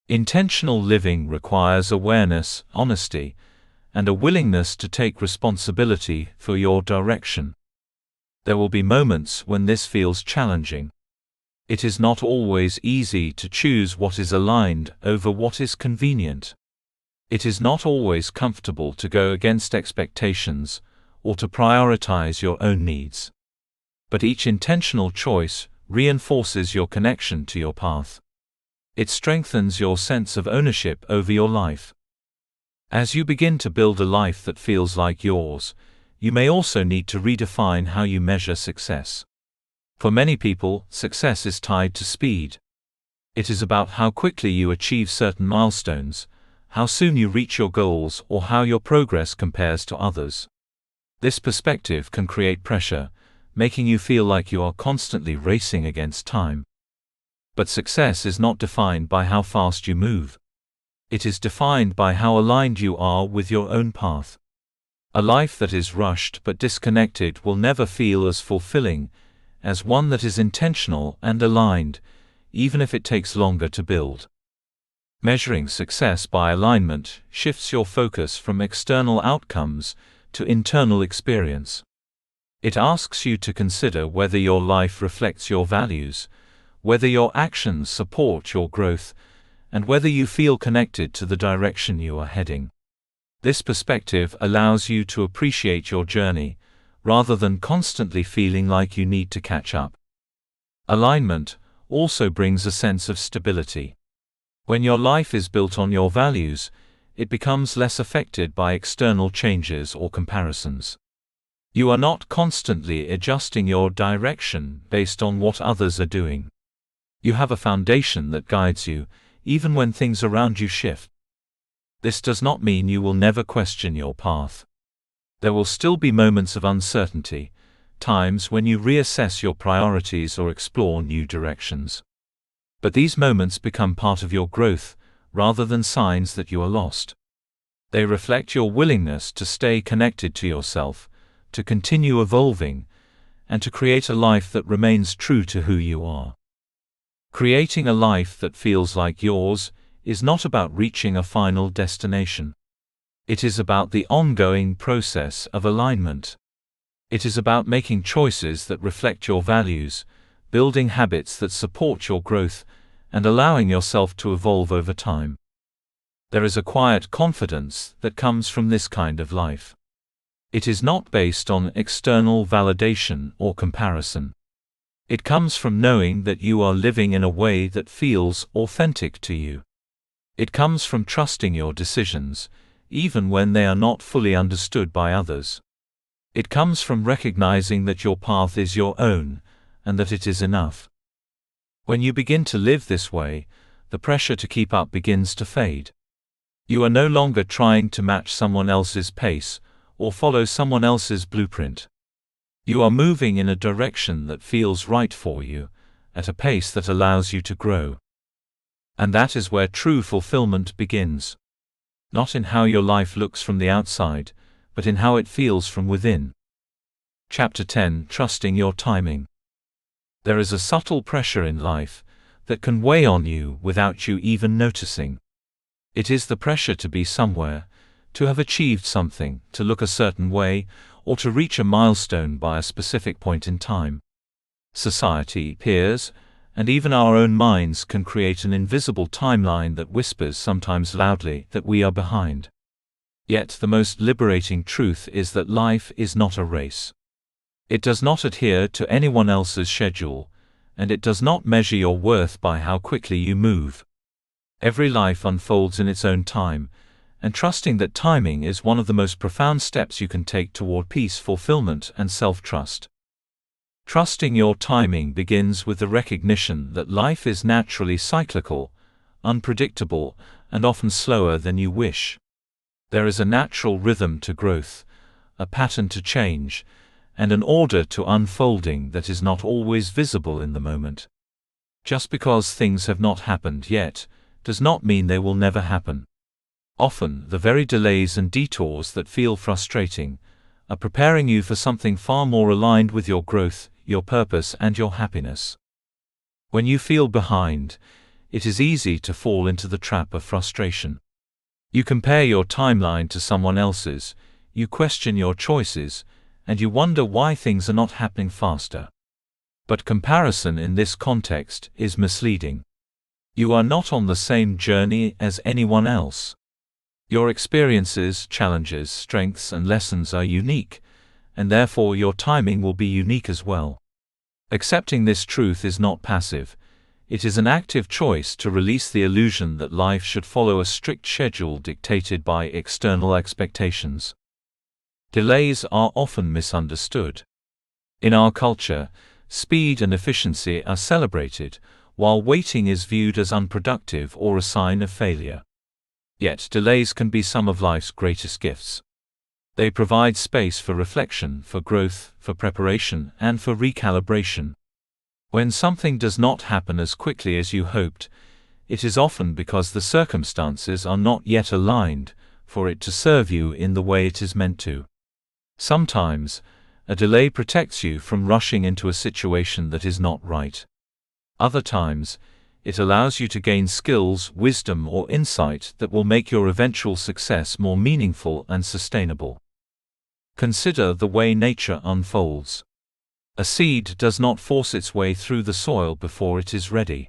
Intentional living requires awareness, honesty, and a willingness to take responsibility for your direction. There will be moments when this feels challenging. It is not always easy to choose what is aligned over what is convenient. It is not always comfortable to go against expectations or to prioritize your own needs. But each intentional choice reinforces your connection to your path. It strengthens your sense of ownership over your life. As you begin to build a life that feels like yours, you may also need to redefine how you measure success. For many people, success is tied to speed. It is about how quickly you achieve certain milestones, how soon you reach your goals, or how your progress compares to others. This perspective can create pressure, making you feel like you are constantly racing against time. But success is not defined by how fast you move. It is defined by how aligned you are with your own path. A life that is rushed but disconnected will never feel as fulfilling as one that is intentional and aligned, even if it takes longer to build. Measuring success by alignment shifts your focus from external outcomes to internal experience. It asks you to consider whether your life reflects your values, whether your actions support your growth, and whether you feel connected to the direction you are heading. This perspective allows you to appreciate your journey, rather than constantly feeling like you need to catch up. Alignment also brings a sense of stability. When your life is built on your values, it becomes less affected by external changes or comparisons. You are not constantly adjusting your direction based on what others are doing. You have a foundation that guides you, even when things around you shift. This does not mean you will never question your path. There will still be moments of uncertainty, times when you reassess your priorities or explore new directions. But these moments become part of your growth, rather than signs that you are lost. They reflect your willingness to stay connected to yourself, to continue evolving, and to create a life that remains true to who you are. Creating a life that feels like yours is not about reaching a final destination. It is about the ongoing process of alignment. It is about making choices that reflect your values, building habits that support your growth, and allowing yourself to evolve over time. There is a quiet confidence that comes from this kind of life. It is not based on external validation or comparison. It comes from knowing that you are living in a way that feels authentic to you. It comes from trusting your decisions, even when they are not fully understood by others. It comes from recognizing that your path is your own, and that it is enough. When you begin to live this way, the pressure to keep up begins to fade. You are no longer trying to match someone else's pace, or follow someone else's blueprint. You are moving in a direction that feels right for you, at a pace that allows you to grow. And that is where true fulfillment begins. Not in how your life looks from the outside, but in how it feels from within. Chapter 10: Trusting Your Timing. There is a subtle pressure in life that can weigh on you without you even noticing. It is the pressure to be somewhere, to have achieved something, to look a certain way, or to reach a milestone by a specific point in time. Society, peers, and even our own minds can create an invisible timeline that whispers, sometimes loudly, that we are behind. Yet the most liberating truth is that life is not a race. It does not adhere to anyone else's schedule, and it does not measure your worth by how quickly you move. Every life unfolds in its own time, and trusting that timing is one of the most profound steps you can take toward peace, fulfillment, and self-trust. Trusting your timing begins with the recognition that life is naturally cyclical, unpredictable, and often slower than you wish. There is a natural rhythm to growth, a pattern to change, and an order to unfolding that is not always visible in the moment. Just because things have not happened yet, does not mean they will never happen. Often, the very delays and detours that feel frustrating are preparing you for something far more aligned with your growth, your purpose, and your happiness. When you feel behind, it is easy to fall into the trap of frustration. You compare your timeline to someone else's, you question your choices, and you wonder why things are not happening faster. But comparison in this context is misleading. You are not on the same journey as anyone else. Your experiences, challenges, strengths, and lessons are unique, and therefore your timing will be unique as well. Accepting this truth is not passive. It is an active choice to release the illusion that life should follow a strict schedule dictated by external expectations. Delays are often misunderstood. In our culture, speed and efficiency are celebrated, while waiting is viewed as unproductive or a sign of failure. Yet delays can be some of life's greatest gifts. They provide space for reflection, for growth, for preparation, and for recalibration. When something does not happen as quickly as you hoped, it is often because the circumstances are not yet aligned for it to serve you in the way it is meant to. Sometimes, a delay protects you from rushing into a situation that is not right. Other times, it allows you to gain skills, wisdom, or insight that will make your eventual success more meaningful and sustainable. Consider the way nature unfolds. A seed does not force its way through the soil before it is ready.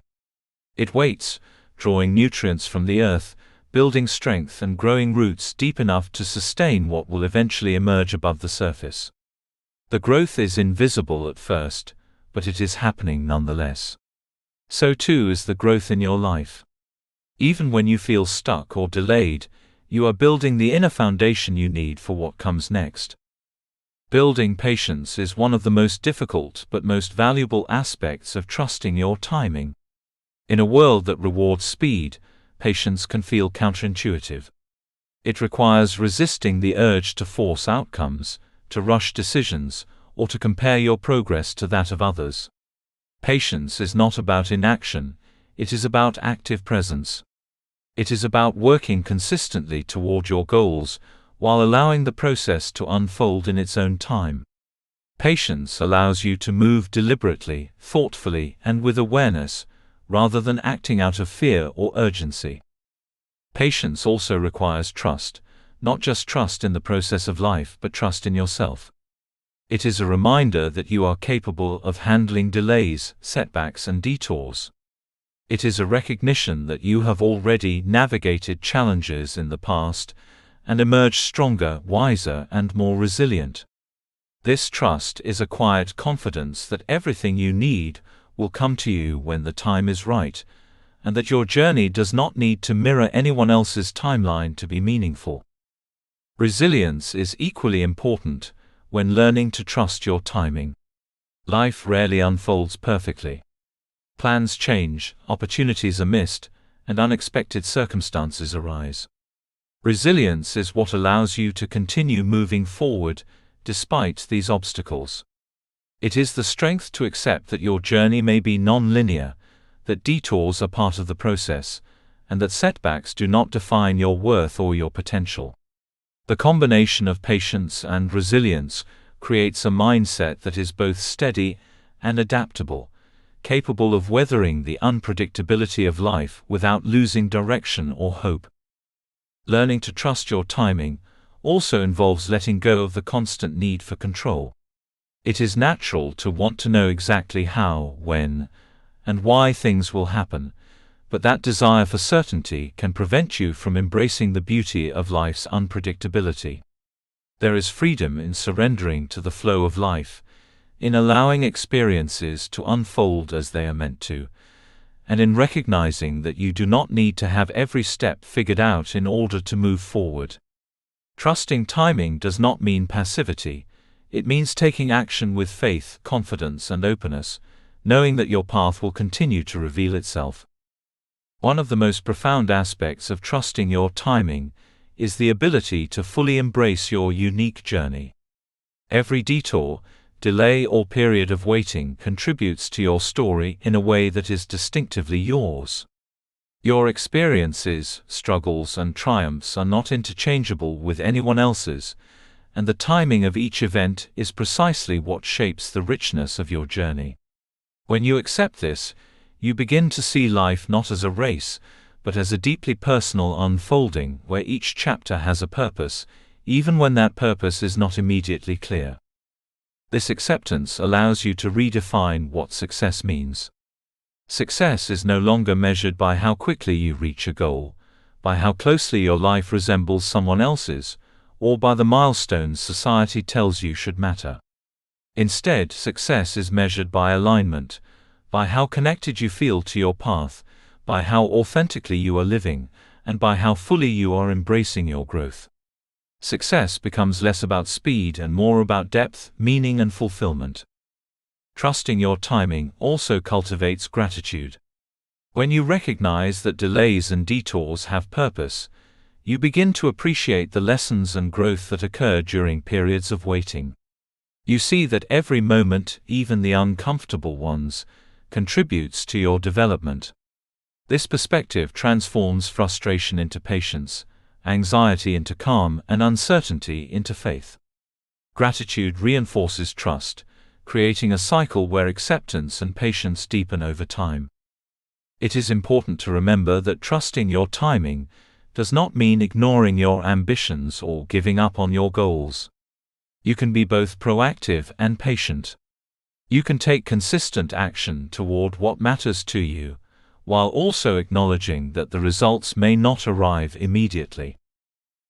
It waits, drawing nutrients from the earth, building strength and growing roots deep enough to sustain what will eventually emerge above the surface. The growth is invisible at first, but it is happening nonetheless. So too is the growth in your life. Even when you feel stuck or delayed, you are building the inner foundation you need for what comes next. Building patience is one of the most difficult but most valuable aspects of trusting your timing. In a world that rewards speed, patience can feel counterintuitive. It requires resisting the urge to force outcomes, to rush decisions, or to compare your progress to that of others. Patience is not about inaction, it is about active presence. It is about working consistently toward your goals, while allowing the process to unfold in its own time. Patience allows you to move deliberately, thoughtfully, and with awareness, rather than acting out of fear or urgency. Patience also requires trust, not just trust in the process of life but trust in yourself. It is a reminder that you are capable of handling delays, setbacks, and detours. It is a recognition that you have already navigated challenges in the past and emerged stronger, wiser, and more resilient. This trust is a quiet confidence that everything you need will come to you when the time is right, and that your journey does not need to mirror anyone else's timeline to be meaningful. Resilience is equally important when learning to trust your timing. Life rarely unfolds perfectly. Plans change, opportunities are missed, and unexpected circumstances arise. Resilience is what allows you to continue moving forward despite these obstacles. It is the strength to accept that your journey may be non-linear, that detours are part of the process, and that setbacks do not define your worth or your potential. The combination of patience and resilience creates a mindset that is both steady and adaptable, capable of weathering the unpredictability of life without losing direction or hope. Learning to trust your timing also involves letting go of the constant need for control. It is natural to want to know exactly how, when, and why things will happen, but that desire for certainty can prevent you from embracing the beauty of life's unpredictability. There is freedom in surrendering to the flow of life, in allowing experiences to unfold as they are meant to, and in recognizing that you do not need to have every step figured out in order to move forward. Trusting timing does not mean passivity, it means taking action with faith, confidence, and openness, knowing that your path will continue to reveal itself. One of the most profound aspects of trusting your timing is the ability to fully embrace your unique journey. Every detour, delay, or period of waiting contributes to your story in a way that is distinctively yours. Your experiences, struggles, and triumphs are not interchangeable with anyone else's, and the timing of each event is precisely what shapes the richness of your journey. When you accept this, you begin to see life not as a race, but as a deeply personal unfolding where each chapter has a purpose, even when that purpose is not immediately clear. This acceptance allows you to redefine what success means. Success is no longer measured by how quickly you reach a goal, by how closely your life resembles someone else's, or by the milestones society tells you should matter. Instead, success is measured by alignment, by how connected you feel to your path, by how authentically you are living, and by how fully you are embracing your growth. Success becomes less about speed and more about depth, meaning, and fulfillment. Trusting your timing also cultivates gratitude. When you recognize that delays and detours have purpose, you begin to appreciate the lessons and growth that occur during periods of waiting. You see that every moment, even the uncomfortable ones, contributes to your development. This perspective transforms frustration into patience, anxiety into calm, and uncertainty into faith. Gratitude reinforces trust, creating a cycle where acceptance and patience deepen over time. It is important to remember that trusting your timing does not mean ignoring your ambitions or giving up on your goals. You can be both proactive and patient. You can take consistent action toward what matters to you, while also acknowledging that the results may not arrive immediately.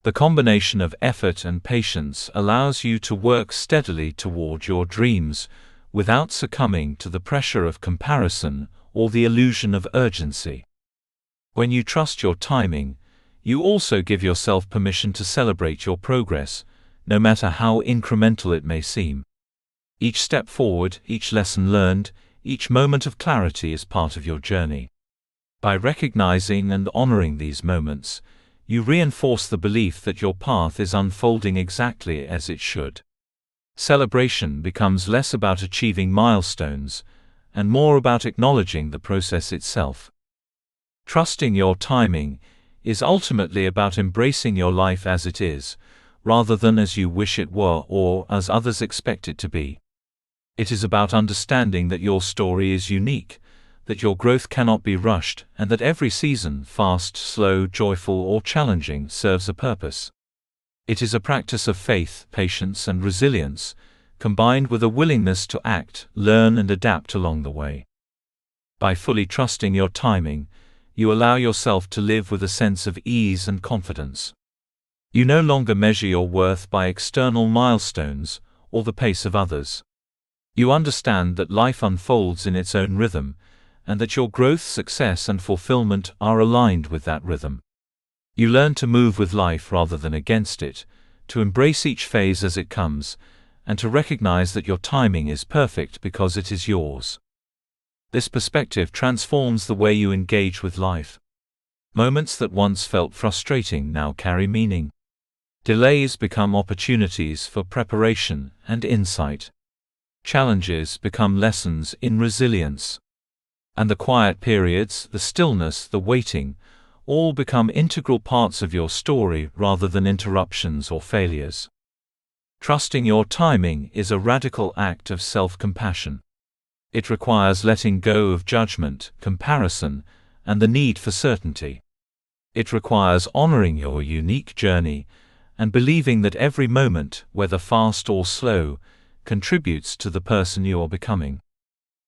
The combination of effort and patience allows you to work steadily toward your dreams, without succumbing to the pressure of comparison or the illusion of urgency. When you trust your timing, you also give yourself permission to celebrate your progress, no matter how incremental it may seem. Each step forward, each lesson learned, each moment of clarity is part of your journey. By recognizing and honoring these moments, you reinforce the belief that your path is unfolding exactly as it should. Celebration becomes less about achieving milestones and more about acknowledging the process itself. Trusting your timing is ultimately about embracing your life as it is, rather than as you wish it were or as others expect it to be. It is about understanding that your story is unique, that your growth cannot be rushed, and that every season, fast, slow, joyful, or challenging, serves a purpose. It is a practice of faith, patience, and resilience, combined with a willingness to act, learn, and adapt along the way. By fully trusting your timing, you allow yourself to live with a sense of ease and confidence. You no longer measure your worth by external milestones or the pace of others. You understand that life unfolds in its own rhythm, and that your growth, success, and fulfillment are aligned with that rhythm. You learn to move with life rather than against it, to embrace each phase as it comes, and to recognize that your timing is perfect because it is yours. This perspective transforms the way you engage with life. Moments that once felt frustrating now carry meaning. Delays become opportunities for preparation and insight. Challenges become lessons in resilience. And the quiet periods, the stillness, the waiting, all become integral parts of your story rather than interruptions or failures. Trusting your timing is a radical act of self-compassion. It requires letting go of judgment, comparison, and the need for certainty. It requires honoring your unique journey and believing that every moment, whether fast or slow, contributes to the person you are becoming.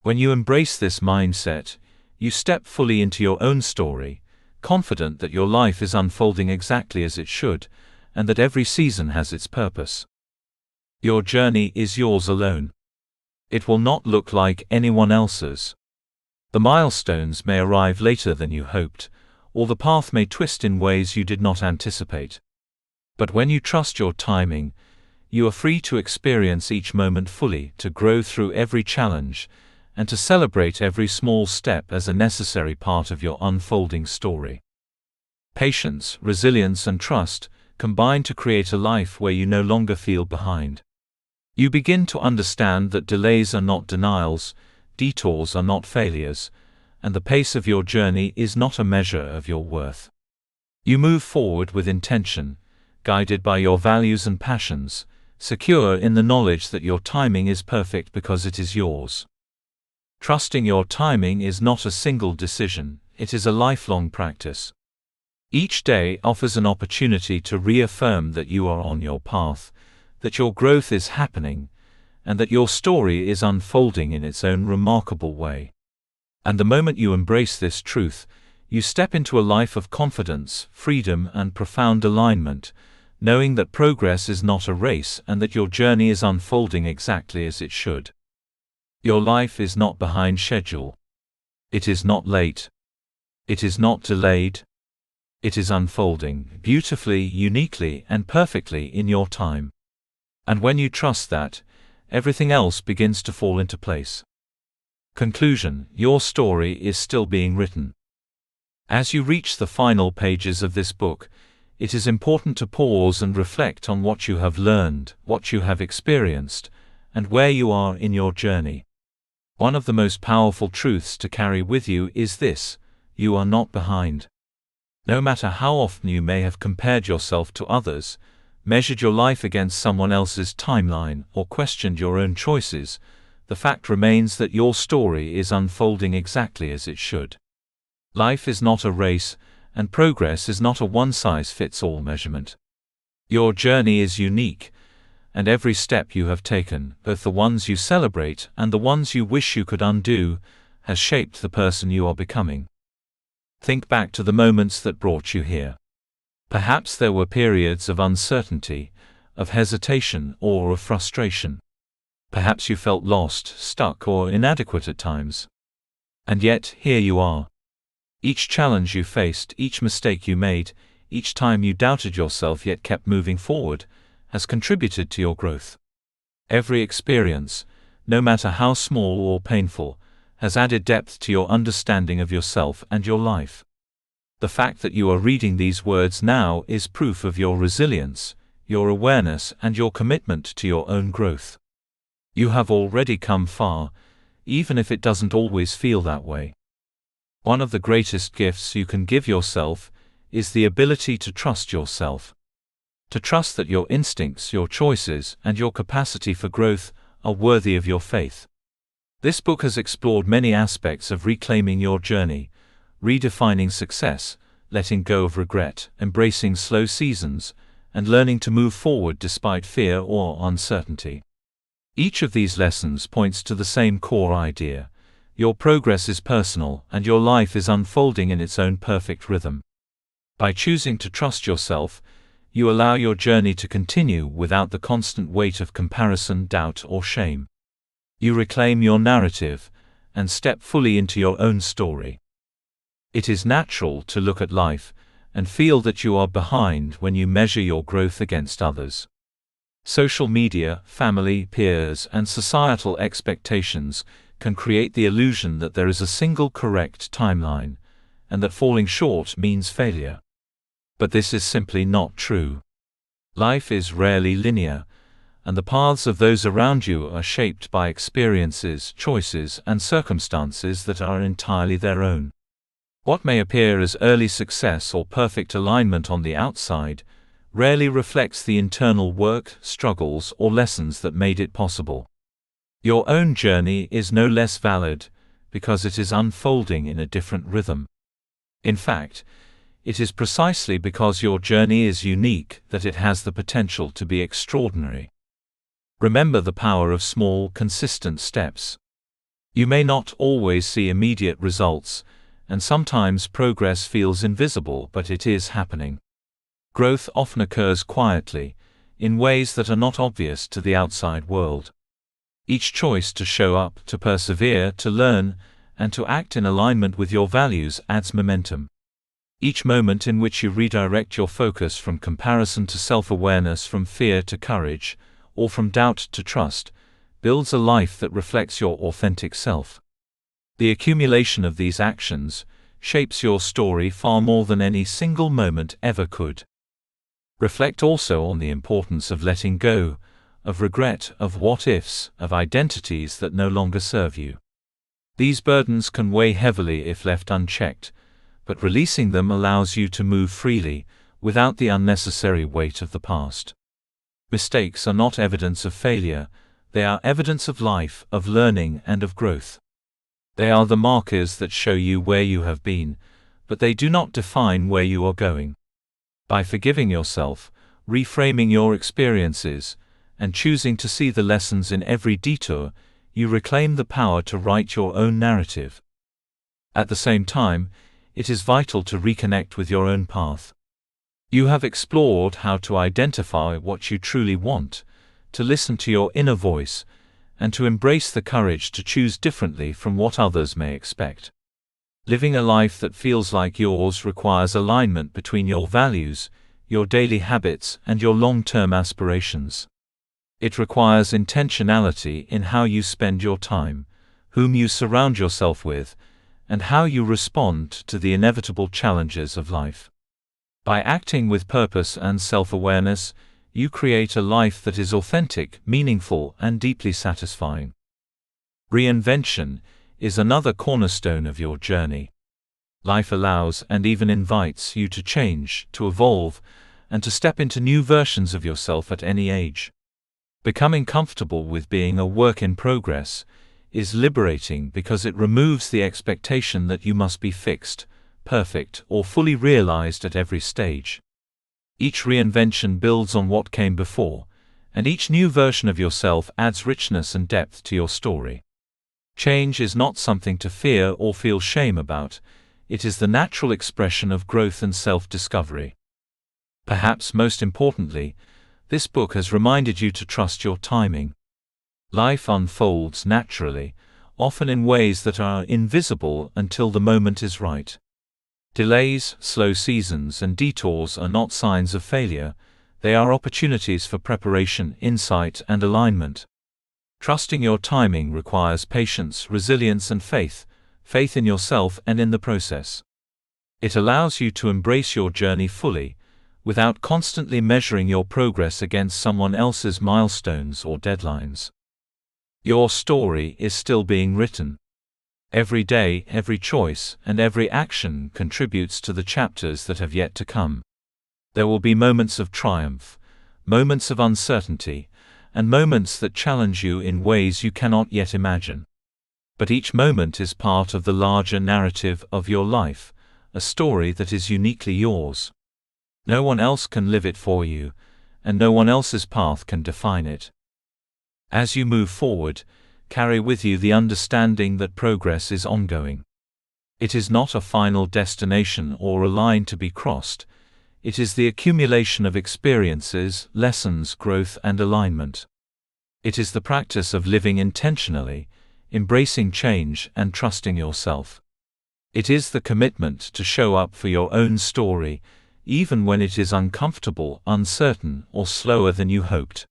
When you embrace this mindset, you step fully into your own story, confident that your life is unfolding exactly as it should, and that every season has its purpose. Your journey is yours alone. It will not look like anyone else's. The milestones may arrive later than you hoped, or the path may twist in ways you did not anticipate. But when you trust your timing, you are free to experience each moment fully, to grow through every challenge, and to celebrate every small step as a necessary part of your unfolding story. Patience, resilience, and trust combine to create a life where you no longer feel behind. You begin to understand that delays are not denials, detours are not failures, and the pace of your journey is not a measure of your worth. You move forward with intention, guided by your values and passions, secure in the knowledge that your timing is perfect because it is yours. Trusting your timing is not a single decision, it is a lifelong practice. Each day offers an opportunity to reaffirm that you are on your path, that your growth is happening, and that your story is unfolding in its own remarkable way. And the moment you embrace this truth, you step into a life of confidence, freedom, and profound alignment, knowing that progress is not a race and that your journey is unfolding exactly as it should. Your life is not behind schedule. It is not late. It is not delayed. It is unfolding beautifully, uniquely, and perfectly in your time. And when you trust that, everything else begins to fall into place. Conclusion: your story is still being written. As you reach the final pages of this book, it is important to pause and reflect on what you have learned, what you have experienced, and where you are in your journey. One of the most powerful truths to carry with you is this: you are not behind. No matter how often you may have compared yourself to others, measured your life against someone else's timeline, or questioned your own choices, the fact remains that your story is unfolding exactly as it should. Life is not a race, and progress is not a one-size-fits-all measurement. Your journey is unique, and every step you have taken, both the ones you celebrate and the ones you wish you could undo, has shaped the person you are becoming. Think back to the moments that brought you here. Perhaps there were periods of uncertainty, of hesitation, or of frustration. Perhaps you felt lost, stuck, or inadequate at times. And yet, here you are. Each challenge you faced, each mistake you made, each time you doubted yourself yet kept moving forward, has contributed to your growth. Every experience, no matter how small or painful, has added depth to your understanding of yourself and your life. The fact that you are reading these words now is proof of your resilience, your awareness, and your commitment to your own growth. You have already come far, even if it doesn't always feel that way. One of the greatest gifts you can give yourself is the ability to trust yourself. To trust that your instincts, your choices, and your capacity for growth are worthy of your faith. This book has explored many aspects of reclaiming your journey, redefining success, letting go of regret, embracing slow seasons, and learning to move forward despite fear or uncertainty. Each of these lessons points to the same core idea: your progress is personal, and your life is unfolding in its own perfect rhythm. By choosing to trust yourself, you allow your journey to continue without the constant weight of comparison, doubt, or shame. You reclaim your narrative and step fully into your own story. It is natural to look at life and feel that you are behind when you measure your growth against others. Social media, family, peers, and societal expectations can create the illusion that there is a single correct timeline, and that falling short means failure. But this is simply not true. Life is rarely linear, and the paths of those around you are shaped by experiences, choices, and circumstances that are entirely their own. What may appear as early success or perfect alignment on the outside rarely reflects the internal work, struggles, or lessons that made it possible. Your own journey is no less valid because it is unfolding in a different rhythm. In fact, it is precisely because your journey is unique that it has the potential to be extraordinary. Remember the power of small, consistent steps. You may not always see immediate results, and sometimes progress feels invisible, but it is happening. Growth often occurs quietly, in ways that are not obvious to the outside world. Each choice to show up, to persevere, to learn, and to act in alignment with your values adds momentum. Each moment in which you redirect your focus from comparison to self-awareness, from fear to courage, or from doubt to trust, builds a life that reflects your authentic self. The accumulation of these actions shapes your story far more than any single moment ever could. Reflect also on the importance of letting go, of regret, of what-ifs, of identities that no longer serve you. These burdens can weigh heavily if left unchecked, but releasing them allows you to move freely, without the unnecessary weight of the past. Mistakes are not evidence of failure, they are evidence of life, of learning, and of growth. They are the markers that show you where you have been, but they do not define where you are going. By forgiving yourself, reframing your experiences, and choosing to see the lessons in every detour, you reclaim the power to write your own narrative. At the same time, it is vital to reconnect with your own path. You have explored how to identify what you truly want, to listen to your inner voice, and to embrace the courage to choose differently from what others may expect. Living a life that feels like yours requires alignment between your values, your daily habits, and your long-term aspirations. It requires intentionality in how you spend your time, whom you surround yourself with, and how you respond to the inevitable challenges of life. By acting with purpose and self-awareness, you create a life that is authentic, meaningful, and deeply satisfying. Reinvention is another cornerstone of your journey. Life allows and even invites you to change, to evolve, and to step into new versions of yourself at any age. Becoming comfortable with being a work in progress is liberating because it removes the expectation that you must be fixed, perfect, or fully realized at every stage. Each reinvention builds on what came before, and each new version of yourself adds richness and depth to your story. Change is not something to fear or feel shame about, it is the natural expression of growth and self-discovery. Perhaps most importantly, this book has reminded you to trust your timing. Life unfolds naturally, often in ways that are invisible until the moment is right. Delays, slow seasons, and detours are not signs of failure, they are opportunities for preparation, insight, and alignment. Trusting your timing requires patience, resilience, and faith in yourself and in the process. It allows you to embrace your journey fully, without constantly measuring your progress against someone else's milestones or deadlines. Your story is still being written. Every day, every choice, and every action contributes to the chapters that have yet to come. There will be moments of triumph, moments of uncertainty, and moments that challenge you in ways you cannot yet imagine. But each moment is part of the larger narrative of your life, a story that is uniquely yours. No one else can live it for you, and no one else's path can define it. As you move forward, carry with you the understanding that progress is ongoing. It is not a final destination or a line to be crossed. It is the accumulation of experiences, lessons, growth, and alignment. It is the practice of living intentionally, embracing change, and trusting yourself. It is the commitment to show up for your own story, even when it is uncomfortable, uncertain, or slower than you hoped.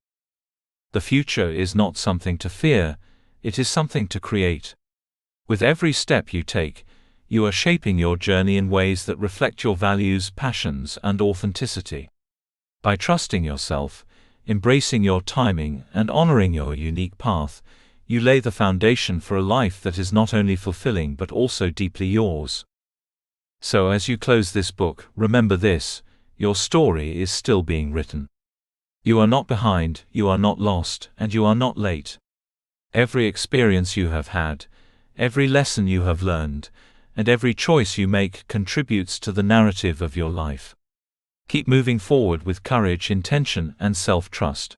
The future is not something to fear, it is something to create. With every step you take, you are shaping your journey in ways that reflect your values, passions, and authenticity. By trusting yourself, embracing your timing, and honoring your unique path, you lay the foundation for a life that is not only fulfilling but also deeply yours. So as you close this book, remember this: your story is still being written. You are not behind, you are not lost, and you are not late. Every experience you have had, every lesson you have learned, and every choice you make contributes to the narrative of your life. Keep moving forward with courage, intention, and self-trust.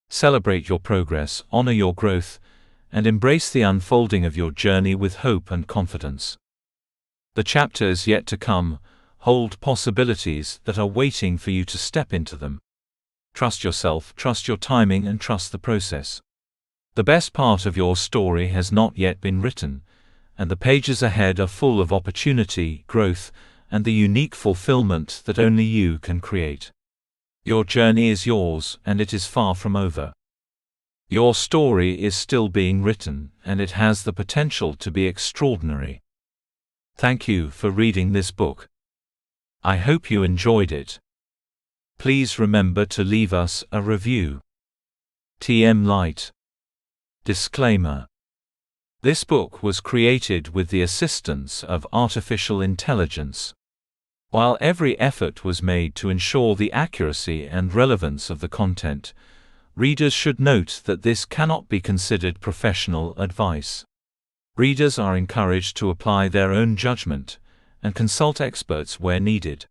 Celebrate your progress, honor your growth, and embrace the unfolding of your journey with hope and confidence. The chapters yet to come hold possibilities that are waiting for you to step into them. Trust yourself, trust your timing, and trust the process. The best part of your story has not yet been written, and the pages ahead are full of opportunity, growth, and the unique fulfillment that only you can create. Your journey is yours, and it is far from over. Your story is still being written, and it has the potential to be extraordinary. Thank you for reading this book. I hope you enjoyed it. Please remember to leave us a review. TM Light. Disclaimer. This book was created with the assistance of artificial intelligence. While every effort was made to ensure the accuracy and relevance of the content, readers should note that this cannot be considered professional advice. Readers are encouraged to apply their own judgment and consult experts where needed.